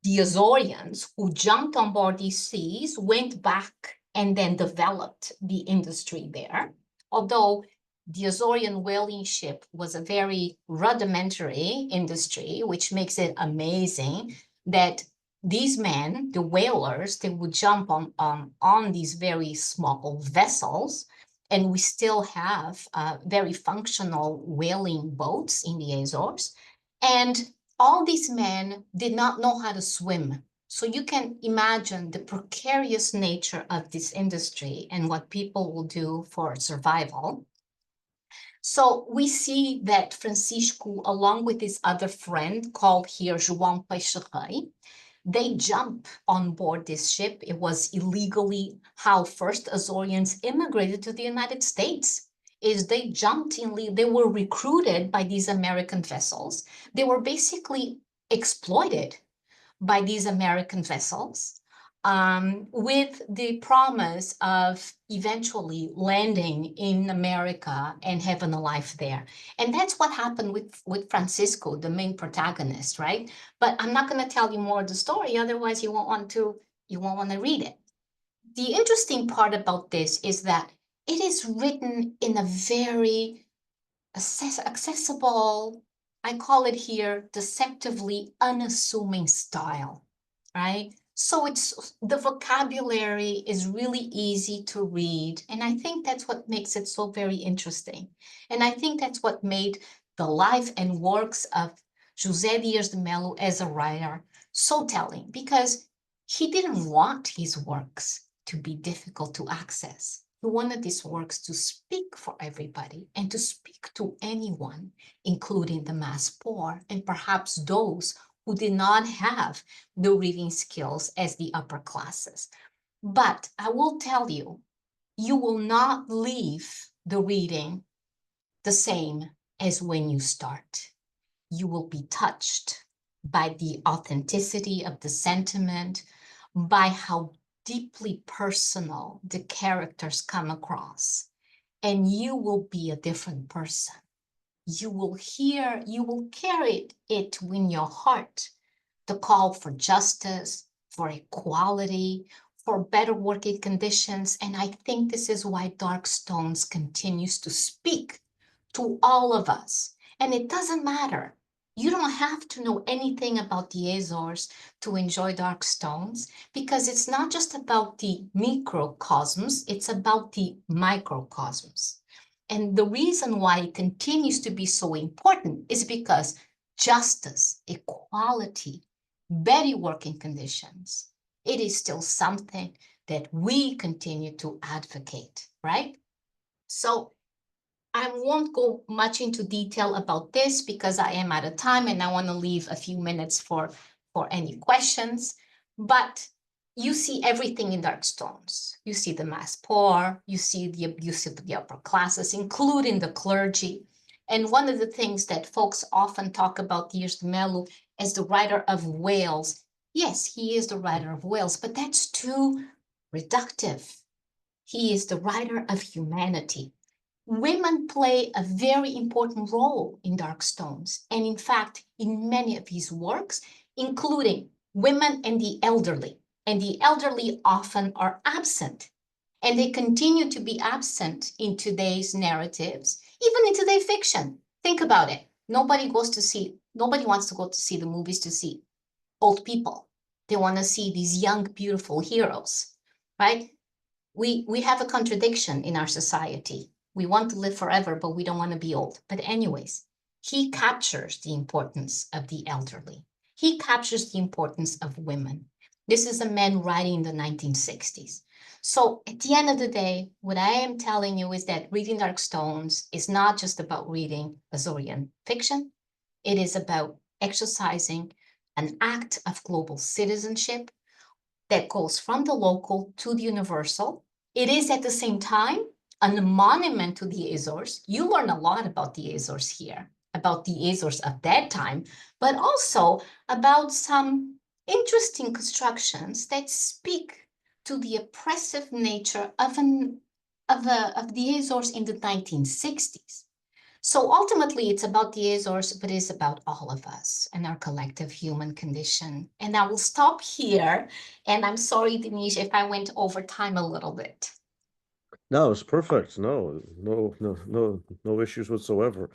the Açorians, who jumped on board these seas, went back and then developed the industry there. Although the Açorian whaling ship was a very rudimentary industry, which makes it amazing that these men, the whalers, they would jump on these very small vessels, and we still have very functional whaling boats in the Azores. And all these men did not know how to swim. So you can imagine the precarious nature of this industry and what people will do for survival. So we see that Francisco, along with his other friend called here João Peixerei, they jump on board this ship. It was illegally how first Açorians immigrated to the United States. Is they jumped in, they were recruited by these American vessels. They were basically exploited by these American vessels, with the promise of eventually landing in America and having a life there. And that's what happened with Francisco, the main protagonist, right? But I'm not going to tell you more of the story, otherwise you won't want to read it. The interesting part about this is that it is written in a very accessible, I call it here, deceptively unassuming style, right? So the vocabulary is really easy to read. And I think that's what makes it so very interesting. And I think that's what made the life and works of José Dias de Melo as a writer so telling, because he didn't want his works to be difficult to access. He wanted these works to speak for everybody and to speak to anyone, including the mass poor and perhaps those who did not have the reading skills as the upper classes. But I will tell you, you will not leave the reading the same as when you start. You will be touched by the authenticity of the sentiment, by how deeply personal the characters come across, and you will be a different person. You will carry it in your heart, the call for justice, for equality, for better working conditions. And I think this is why Dark Stones continues to speak to all of us. And it doesn't matter. You don't have to know anything about the Azores to enjoy Dark Stones, because it's not just about the microcosms, it's about the microcosms. And the reason why it continues to be so important is because justice, equality, better working conditions, it is still something that we continue to advocate, right? So I won't go much into detail about this because I am out of time and I want to leave a few minutes for any questions. But you see everything in Dark Stones. You see the mass poor, you see the abuse of the upper classes, including the clergy. And one of the things that folks often talk about Dias de Melo as the writer of Wales. Yes, he is the writer of Wales, but that's too reductive. He is the writer of humanity. Women play a very important role in Dark Stones, and in fact, in many of his works, including women and the elderly. And the elderly often are absent, and they continue to be absent in today's narratives, even in today's fiction. Think about it. Nobody wants to go to see the movies to see old people. They want to see these young, beautiful heroes, right? We have a contradiction in our society. We want to live forever, but we don't want to be old. But anyways, he captures the importance of the elderly. He captures the importance of women. This is a man writing in the 1960s. So at the end of the day, what I am telling you is that reading Dark Stones is not just about reading Açorian fiction. It is about exercising an act of global citizenship that goes from the local to the universal. It is at the same time a monument to the Azores. You learn a lot about the Azores here, about the Azores of that time, but also about some interesting constructions that speak to the oppressive nature of the Azores in the 1960s. So ultimately, it's about the Azores, but it's about all of us and our collective human condition. And I will stop here. And I'm sorry, Denise, if I went over time a little bit. No, it's perfect. No issues whatsoever.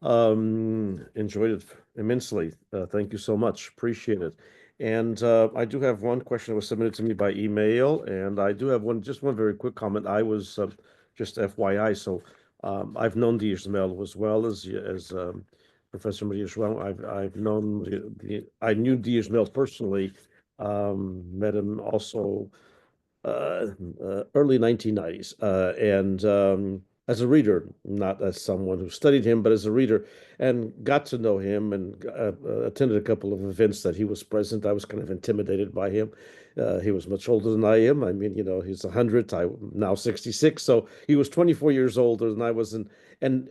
Enjoyed it immensely. Thank you so much. Appreciate it. And I do have one question that was submitted to me by email, and I do have just one very quick comment. I was just FYI, so I've known Dias de Mello as well as Professor Maria João. I've known I knew Dias de Mello personally. Met him also uh, early 1990s, and as a reader, not as someone who studied him, but as a reader, and got to know him and attended a couple of events that he was present. I was kind of intimidated by him. He was much older than I am. I mean, he's 100. I'm now 66, so he was 24 years older than I was, and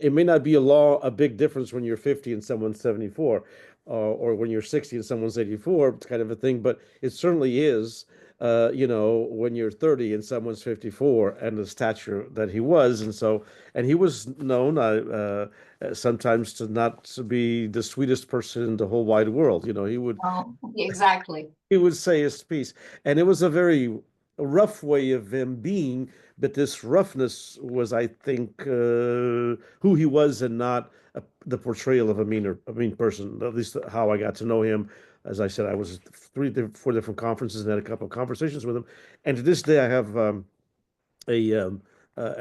it may not be a big difference when you're 50 and someone's 74, or when you're 60 and someone's 84, kind of a thing. But it certainly is when you're 30 and someone's 54 and the stature that he was. And he was known sometimes to not to be the sweetest person in the whole wide world. Oh, exactly. He would say his piece. And it was a very rough way of him being, but this roughness was, I think, who he was and not the portrayal of a mean person, at least how I got to know him. As I said, I was at four different conferences and had a couple of conversations with him. And to this day, I have and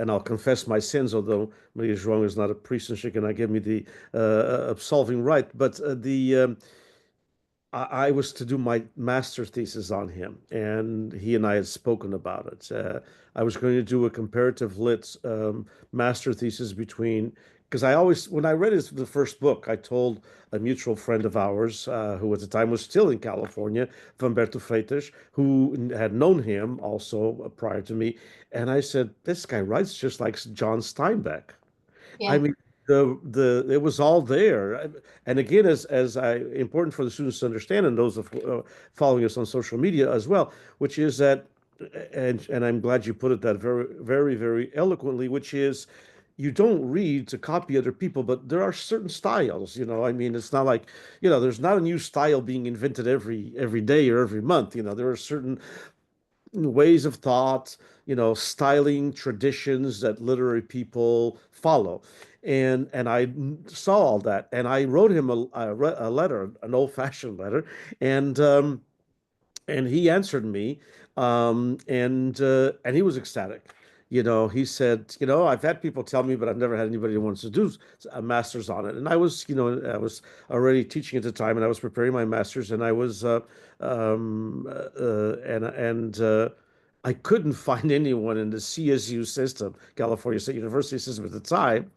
I'll confess my sins, although Maria João is not a priest and she cannot give me the absolving right. But I was to do my master's thesis on him, and he and I had spoken about it. I was going to do a comparative lit master thesis between, because when I read the first book, I told a mutual friend of ours, who at the time was still in California, Humberto Freitas, who had known him also prior to me, and I said, "This guy writes just like John Steinbeck." I Yeah. mean, the it was all there, and again, as I important for the students to understand, and those of following us on social media as well, which is that, and I'm glad you put it that very, very, very eloquently, which is you don't read to copy other people, but there are certain styles. I mean, it's not like there's not a new style being invented every day or every month. There are certain ways of thought, styling traditions that literary people follow. And I saw all that, and I wrote him a letter, an old-fashioned letter, and and he answered me, and he was ecstatic. He said, I've had people tell me, but I've never had anybody who wants to do a master's on it. And I was already teaching at the time, and I was preparing my master's, and I was, and I couldn't find anyone in the CSU system, California State University system at the time,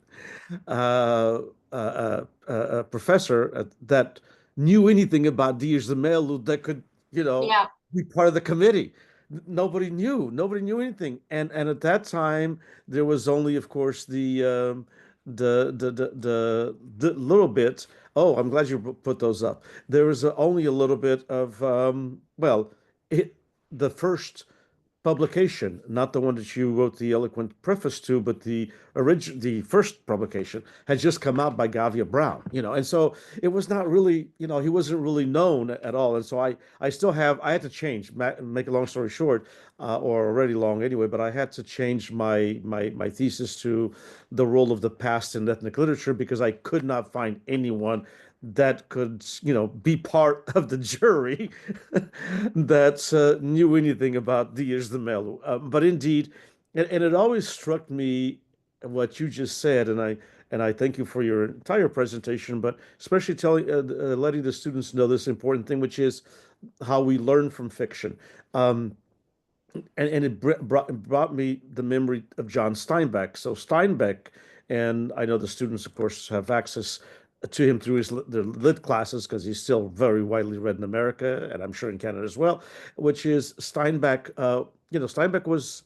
uh, a professor that knew anything about Dias de Melo that could, you know, Yeah. be part of the committee. Nobody knew. Nobody knew anything. And at that time, there was only, of course, the little bit. Oh, I'm glad you put those up. There was only a little bit of it, the first publication, not the one that you wrote the eloquent preface to, but the first publication had just come out by Gavia Brown, and so it was not really, he wasn't really known at all, and so I still I had to change, make a long story short, or already long anyway, but I had to change my thesis to the role of the past in ethnic literature because I could not find anyone that could, be part of the jury that knew anything about Dias de Melo. But indeed, and it always struck me what you just said, and I thank you for your entire presentation, but especially letting the students know this important thing, which is how we learn from fiction. Um, and it brought me the memory of John Steinbeck. So Steinbeck, and I know the students, of course, have access to him through their lit classes because he's still very widely read in America, and I'm sure in Canada as well. Which is Steinbeck. Steinbeck was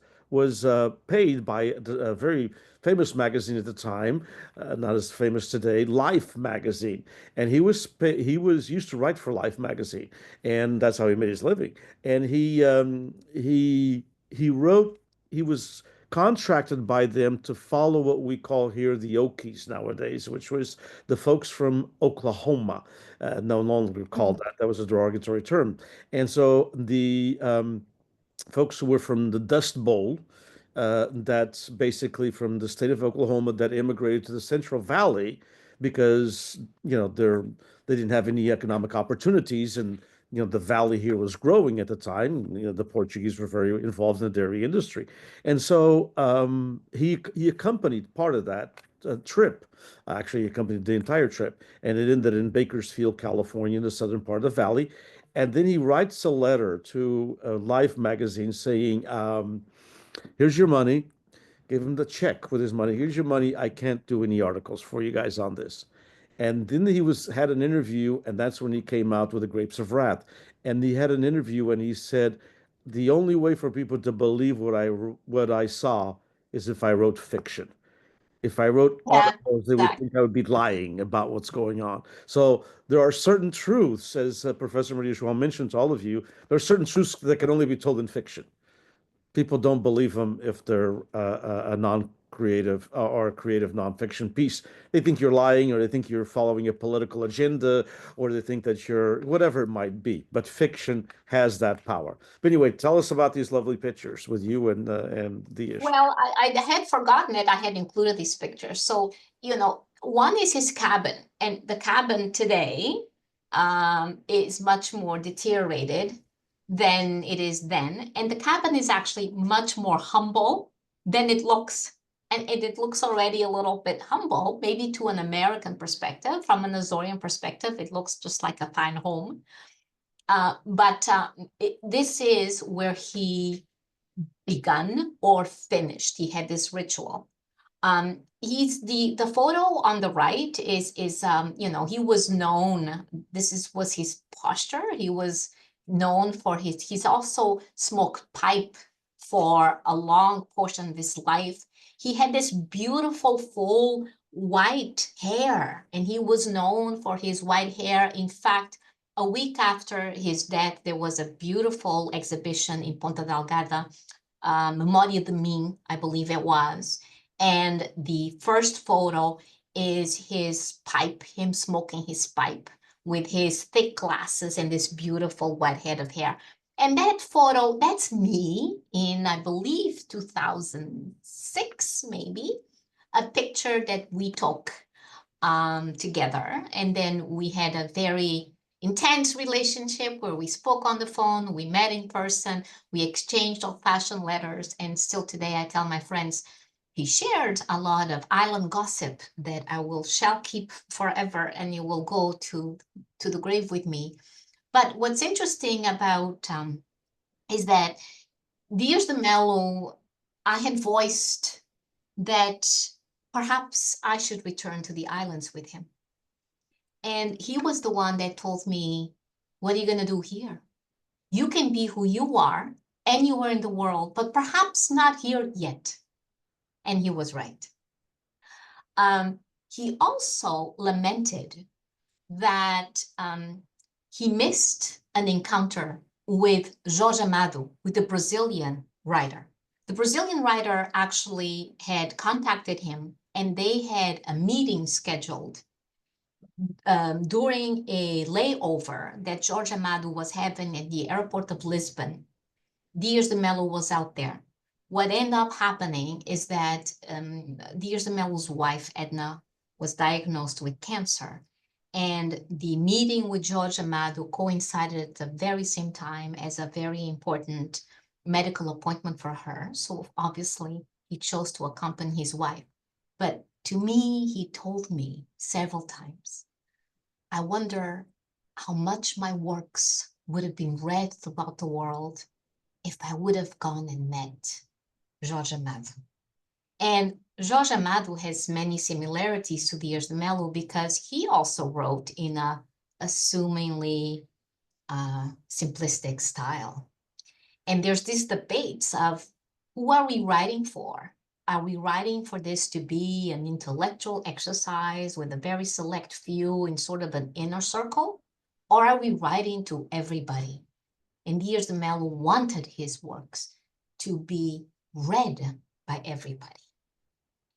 paid by a very famous magazine at the time, not as famous today, Life magazine, and he was used to write for Life magazine, and that's how he made his living. And he wrote. He was contracted by them to follow what we call here the Okies nowadays, which was the folks from Oklahoma. No longer called Mhm. that. That was a derogatory term. And so the folks who were from the Dust Bowl that's basically from the state of Oklahoma that immigrated to the Central Valley because, they didn't have any economic opportunities, and the valley here was growing at the time. The Portuguese were very involved in the dairy industry, and so he accompanied part of that trip. Actually, he accompanied the entire trip, and it ended in Bakersfield, California, in the southern part of the valley. And then he writes a letter to Life magazine saying, "Here's your money." Gave him the check with his money. "Here's your money. I can't do any articles for you guys on this." And then he had an interview, and that's when he came out with the Grapes of Wrath. And he had an interview, and he said, "The only way for people to believe what I saw is if I wrote fiction. If I wrote Yeah, articles, they would exactly. think I would be lying about what's going on." So there are certain truths, as Professor Maria João mentioned to all of you, there are certain truths that can only be told in fiction. People don't believe them if they're a non-creative or a creative nonfiction piece. They think you're lying, or they think you're following a political agenda, or they think that you're whatever it might be. But fiction has that power. But anyway, tell us about these lovely pictures with you and Dias. Well, I had forgotten that I had included these pictures. So, one is his cabin, and the cabin today is much more deteriorated than it is then. And the cabin is actually much more humble than it looks. And it looks already a little bit humble, maybe to an American perspective. From an Azorian perspective, it looks just like a fine home. But this is where he begun or finished. He had this ritual. He's the photo on the right is he was known. Was his posture. He was known for he's also smoked pipe for a long portion of his life. He had this beautiful full white hair, and he was known for his white hair. In fact, a week after his death, there was a beautiful exhibition in Ponta Delgada, Memória de Mim, I believe it was. And the first photo is his pipe, him smoking his pipe with his thick glasses and this beautiful white head of hair. And that photo, that's me in, I believe, 2006, maybe, a picture that we took together. And then we had a very intense relationship where we spoke on the phone, we met in person, we exchanged old-fashioned letters, and still today I tell my friends he shared a lot of island gossip that shall keep forever, and you will go to the grave with me. But what's interesting about is that Dias de Melo, I had voiced that perhaps I should return to the islands with him. And he was the one that told me, "What are you going to do here? You can be who you are anywhere in the world, but perhaps not here yet." And he was right. He also lamented that he missed an encounter with Jorge Amado, with the Brazilian writer. The Brazilian writer actually had contacted him, and they had a meeting scheduled during a layover that Jorge Amado was having at the airport of Lisbon. Dias de Melo was out there. What ended up happening is that Dias de Melo's wife, Edna, was diagnosed with cancer. And the meeting with Jorge Amado coincided at the very same time as a very important medical appointment for her. So obviously, he chose to accompany his wife. But to me, he told me several times, "I wonder how much my works would have been read throughout the world if I would have gone and met Jorge Amado." And Jorge Amado has many similarities to Dias de Melo because he also wrote in a assumingly simplistic style. And there's these debates of, who are we writing for? Are we writing for this to be an intellectual exercise with a very select few in sort of an inner circle? Or are we writing to everybody? And Dias de Melo wanted his works to be read by everybody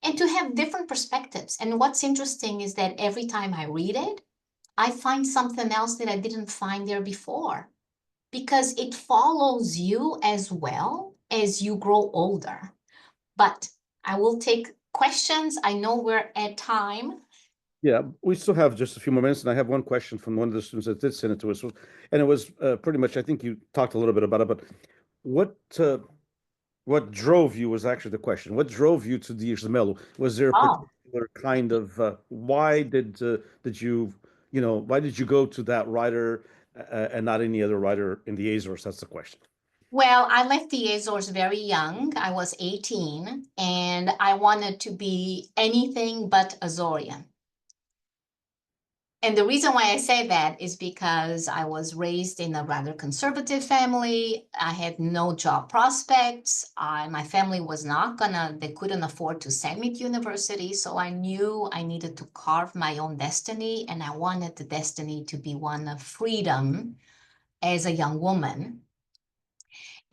and to have different perspectives. And what's interesting is that every time I read it, I find something else that I didn't find there before, because it follows you as well as you grow older. But I will take questions. I know we're at time. Yeah, we still have just a few more minutes, and I have one question from one of the students that did send it to us, and it was pretty much. I think you talked a little bit about it, but what what drove you was actually the question. What drove you to Dias de Melo? Was there a Oh, particular kind of why did you why did you go to that writer and not any other writer in the Azores? That's the question. well, I left the Azores very young. I was 18, and I wanted to be anything but Azorian. And the reason why I say that is because I was raised in a rather conservative family. I had no job prospects. My family was not they couldn't afford to send me to university. So I knew I needed to carve my own destiny. And I wanted the destiny to be one of freedom as a young woman.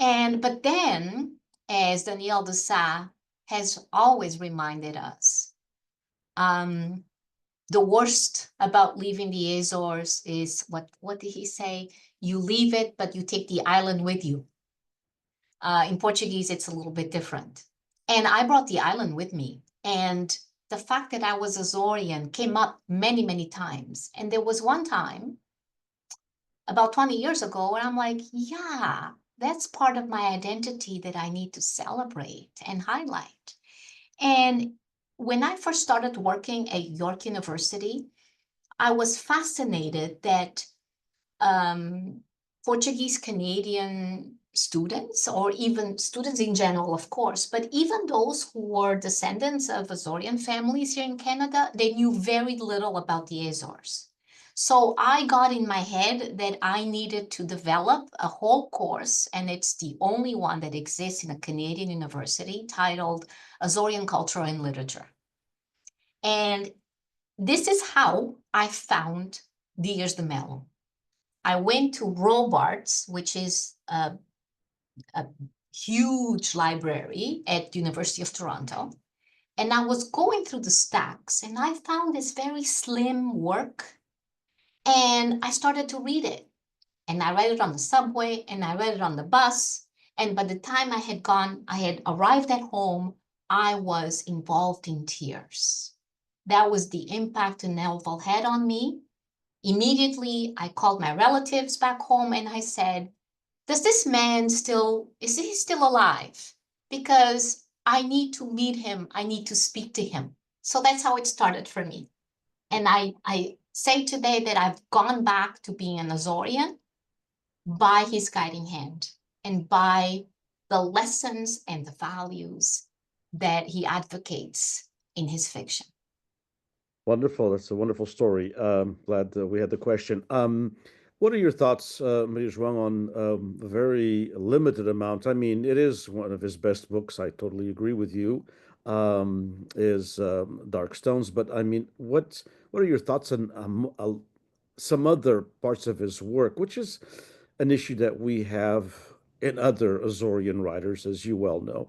But then, as Daniel de Sa has always reminded us, the worst about leaving the Azores is what did he say? You leave it, but you take the island with you. In Portuguese, it's a little bit different. And I brought the island with me. And the fact that I was Azorian came up many, many times. And there was one time about 20 years ago where I'm like, yeah, that's part of my identity that I need to celebrate and highlight. And when I first started working at York University, I was fascinated that Portuguese Canadian students, or even students in general, of course, but even those who were descendants of Azorian families here in Canada, they knew very little about the Azores. So I got in my head that I needed to develop a whole course, and it's the only one that exists in a Canadian university, titled Azorian Culture and Literature. And this is how I found Dias de Melo. I went to Robarts, which is a huge library at the University of Toronto. And I was going through the stacks and I found this very slim work and I started to read it. And I read it on the subway and I read it on the bus. And by the time I had arrived at home, I was involved in tears. That was the impact the novel had on me. Immediately, I called my relatives back home and I said, is he still alive? Because I need to meet him. I need to speak to him. So that's how it started for me. And I say today that I've gone back to being an Azorian by his guiding hand and by the lessons and the values that he advocates in his fiction. Wonderful. That's a wonderful story. Glad we had the question. What are your thoughts, Maria João, on a very limited amount? I mean, it is one of his best books. I totally agree with you. Is Dark Stones, but I mean, what are your thoughts on some other parts of his work, which is an issue that we have in other Azorian writers, as you well know,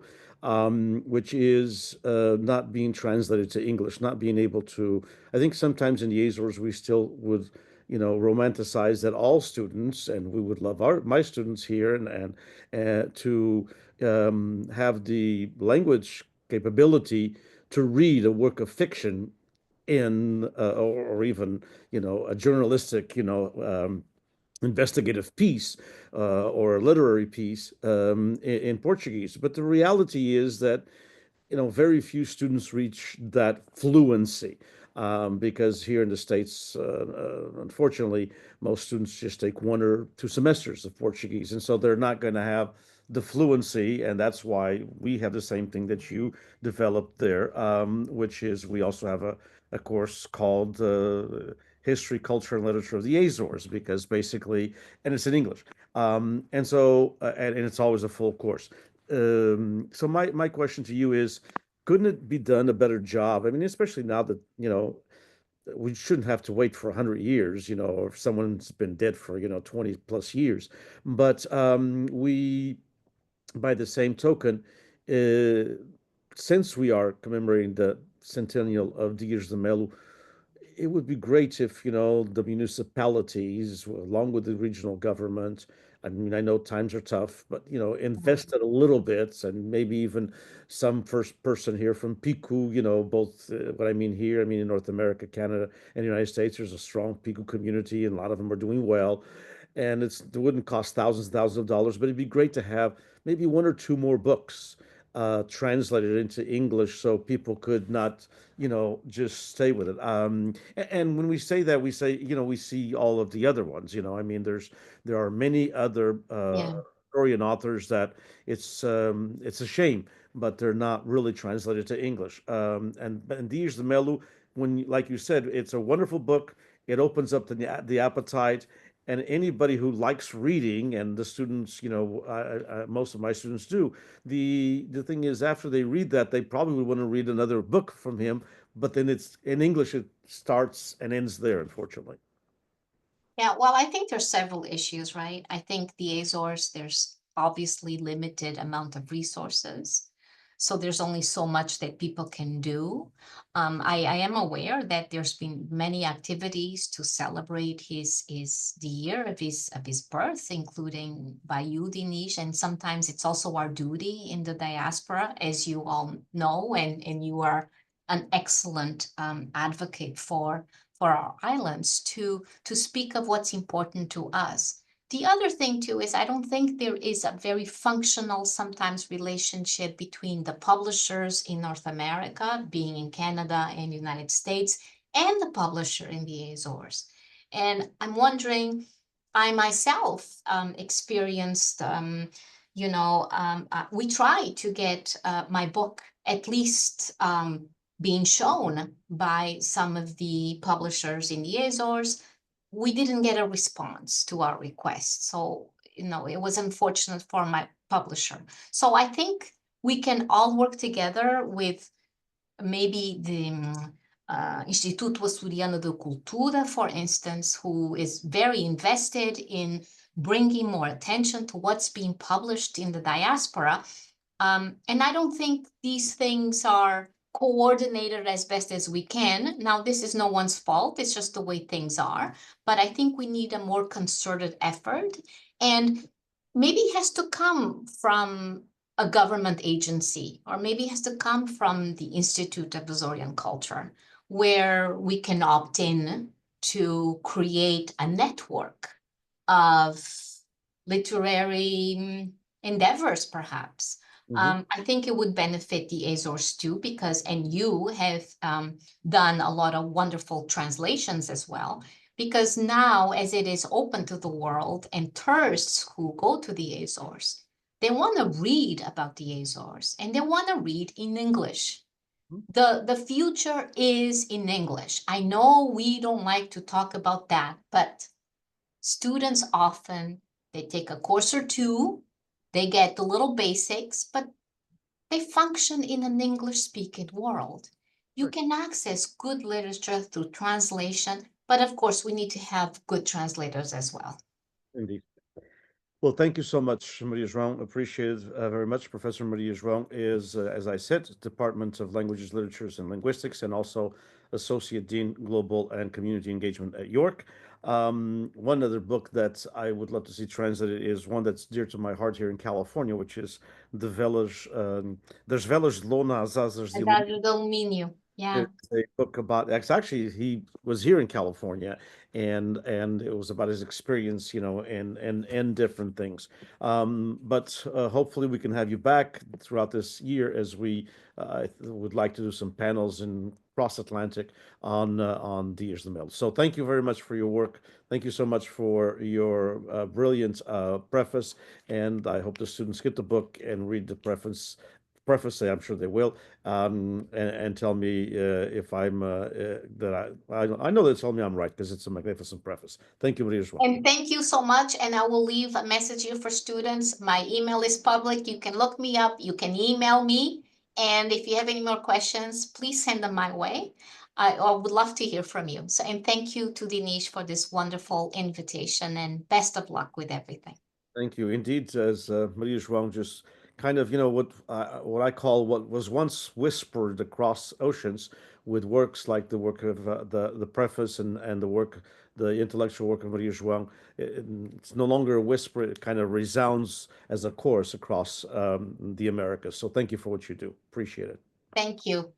which is not being translated to English, not being able to. I think sometimes in the Azores we still would, romanticize that all students, and we would love my students here, and to have the language capability to read a work of fiction in or even a journalistic investigative piece or a literary piece in Portuguese. But the reality is that very few students reach that fluency because here in the States, unfortunately, most students just take 1 or 2 semesters of Portuguese, and so they're not going to have the fluency, and that's why we have the same thing that you developed there, which is we also have a course called History, Culture, and Literature of the Azores, because basically, and it's in English, and it's always a full course. So my question to you is, couldn't it be done a better job? I mean, especially now that, we shouldn't have to wait for 100 years, or if someone's been dead for, 20 plus years. But by the same token, uh, since we are commemorating the centennial of Dias de Melo, it would be great if, the municipalities, along with the regional government, I mean, I know times are tough, but invest it a little bit, and maybe even some first person here from Piku, both what I mean here, I mean in North America, Canada, and the United States, there's a strong Piku community, and a lot of them are doing well. And it wouldn't cost thousands and thousands of dollars, but it'd be great to have maybe one or two more books translated into English so people could not, just stay with it. And when we say that, we say, we see all of the other ones. I mean, there are many other Yeah. Korean authors that it's a shame, but they're not really translated to English. And Dias de Melu, like you said, it's a wonderful book. It opens up the appetite, and anybody who likes reading, and the students, most of my students do. The thing is, after they read that, they probably want to read another book from him, but then it's in English. It starts and ends there, unfortunately. Yeah, well, I think there's several issues, right? I think the Azores, there's obviously limited amount of resources. So there's only so much that people can do. I am aware that there's been many activities to celebrate the year of his birth, including by you, Dinesh, and sometimes it's also our duty in the diaspora, as you all know, and you are an excellent advocate for our islands to speak of what's important to us. The other thing too is I don't think there is a very functional sometimes relationship between the publishers in North America, being in Canada and United States, and the publisher in the Azores. And I'm wondering, I myself experienced, we tried to get my book at least being shown by some of the publishers in the Azores. We didn't get a response to our request. So, it was unfortunate for my publisher. So I think we can all work together with maybe the Instituto Açoriano de Cultura, for instance, who is very invested in bringing more attention to what's being published in the diaspora. And I don't think these things are coordinated as best as we can. Now, this is no one's fault. It's just the way things are. But I think we need a more concerted effort. And maybe it has to come from a government agency, or maybe it has to come from the Institute of Azorian Culture, where we can opt in to create a network of literary endeavors, perhaps. Mhm. I think it would benefit the Azores too, and you have done a lot of wonderful translations as well, because now as it is open to the world and tourists who go to the Azores, they want to read about the Azores and they want to read in English. The future is in English. I know we don't like to talk about that, but students often, they take a course or two, they get the little basics, but they function in an English-speaking world. You Right. can access good literature through translation, but of course, we need to have good translators as well. Indeed. Well, thank you so much, Maria João. Appreciate it very much. Professor Maria João is, as I said, Department of Languages, Literatures, and Linguistics, and also Associate Dean, Global and Community Engagement at York. One other book that I would love to see translated is one that's dear to my heart here in California, which is the Velas, There's Velas Lona Azazas de That is alumínio. Yeah. It's a book about actually he was here in California, and it was about his experience, and different things. But hopefully we can have you back throughout this year as we would like to do some panels in cross Atlantic on Dias de Mel. So thank you very much for your work. Thank you so much for your brilliant preface, and I hope the students get the book and read the preface. I'm sure they will, and tell me if I'm that I know they told me I'm right because it's a magnificent preface. Thank you, Maria, as well. And thank you so much. And I will leave a message here for students. My email is public. You can look me up. You can email me. And if you have any more questions, please send them my way. I would love to hear from you. So, and thank you to Dinesh for this wonderful invitation and best of luck with everything. Thank you. Indeed, as Maria João just kind of, what I call what was once whispered across oceans with works like the work of the preface and the work the intellectual work of Maria João, it's no longer a whisper, it kind of resounds as a chorus across the Americas. So thank you for what you do. Appreciate it. Thank you.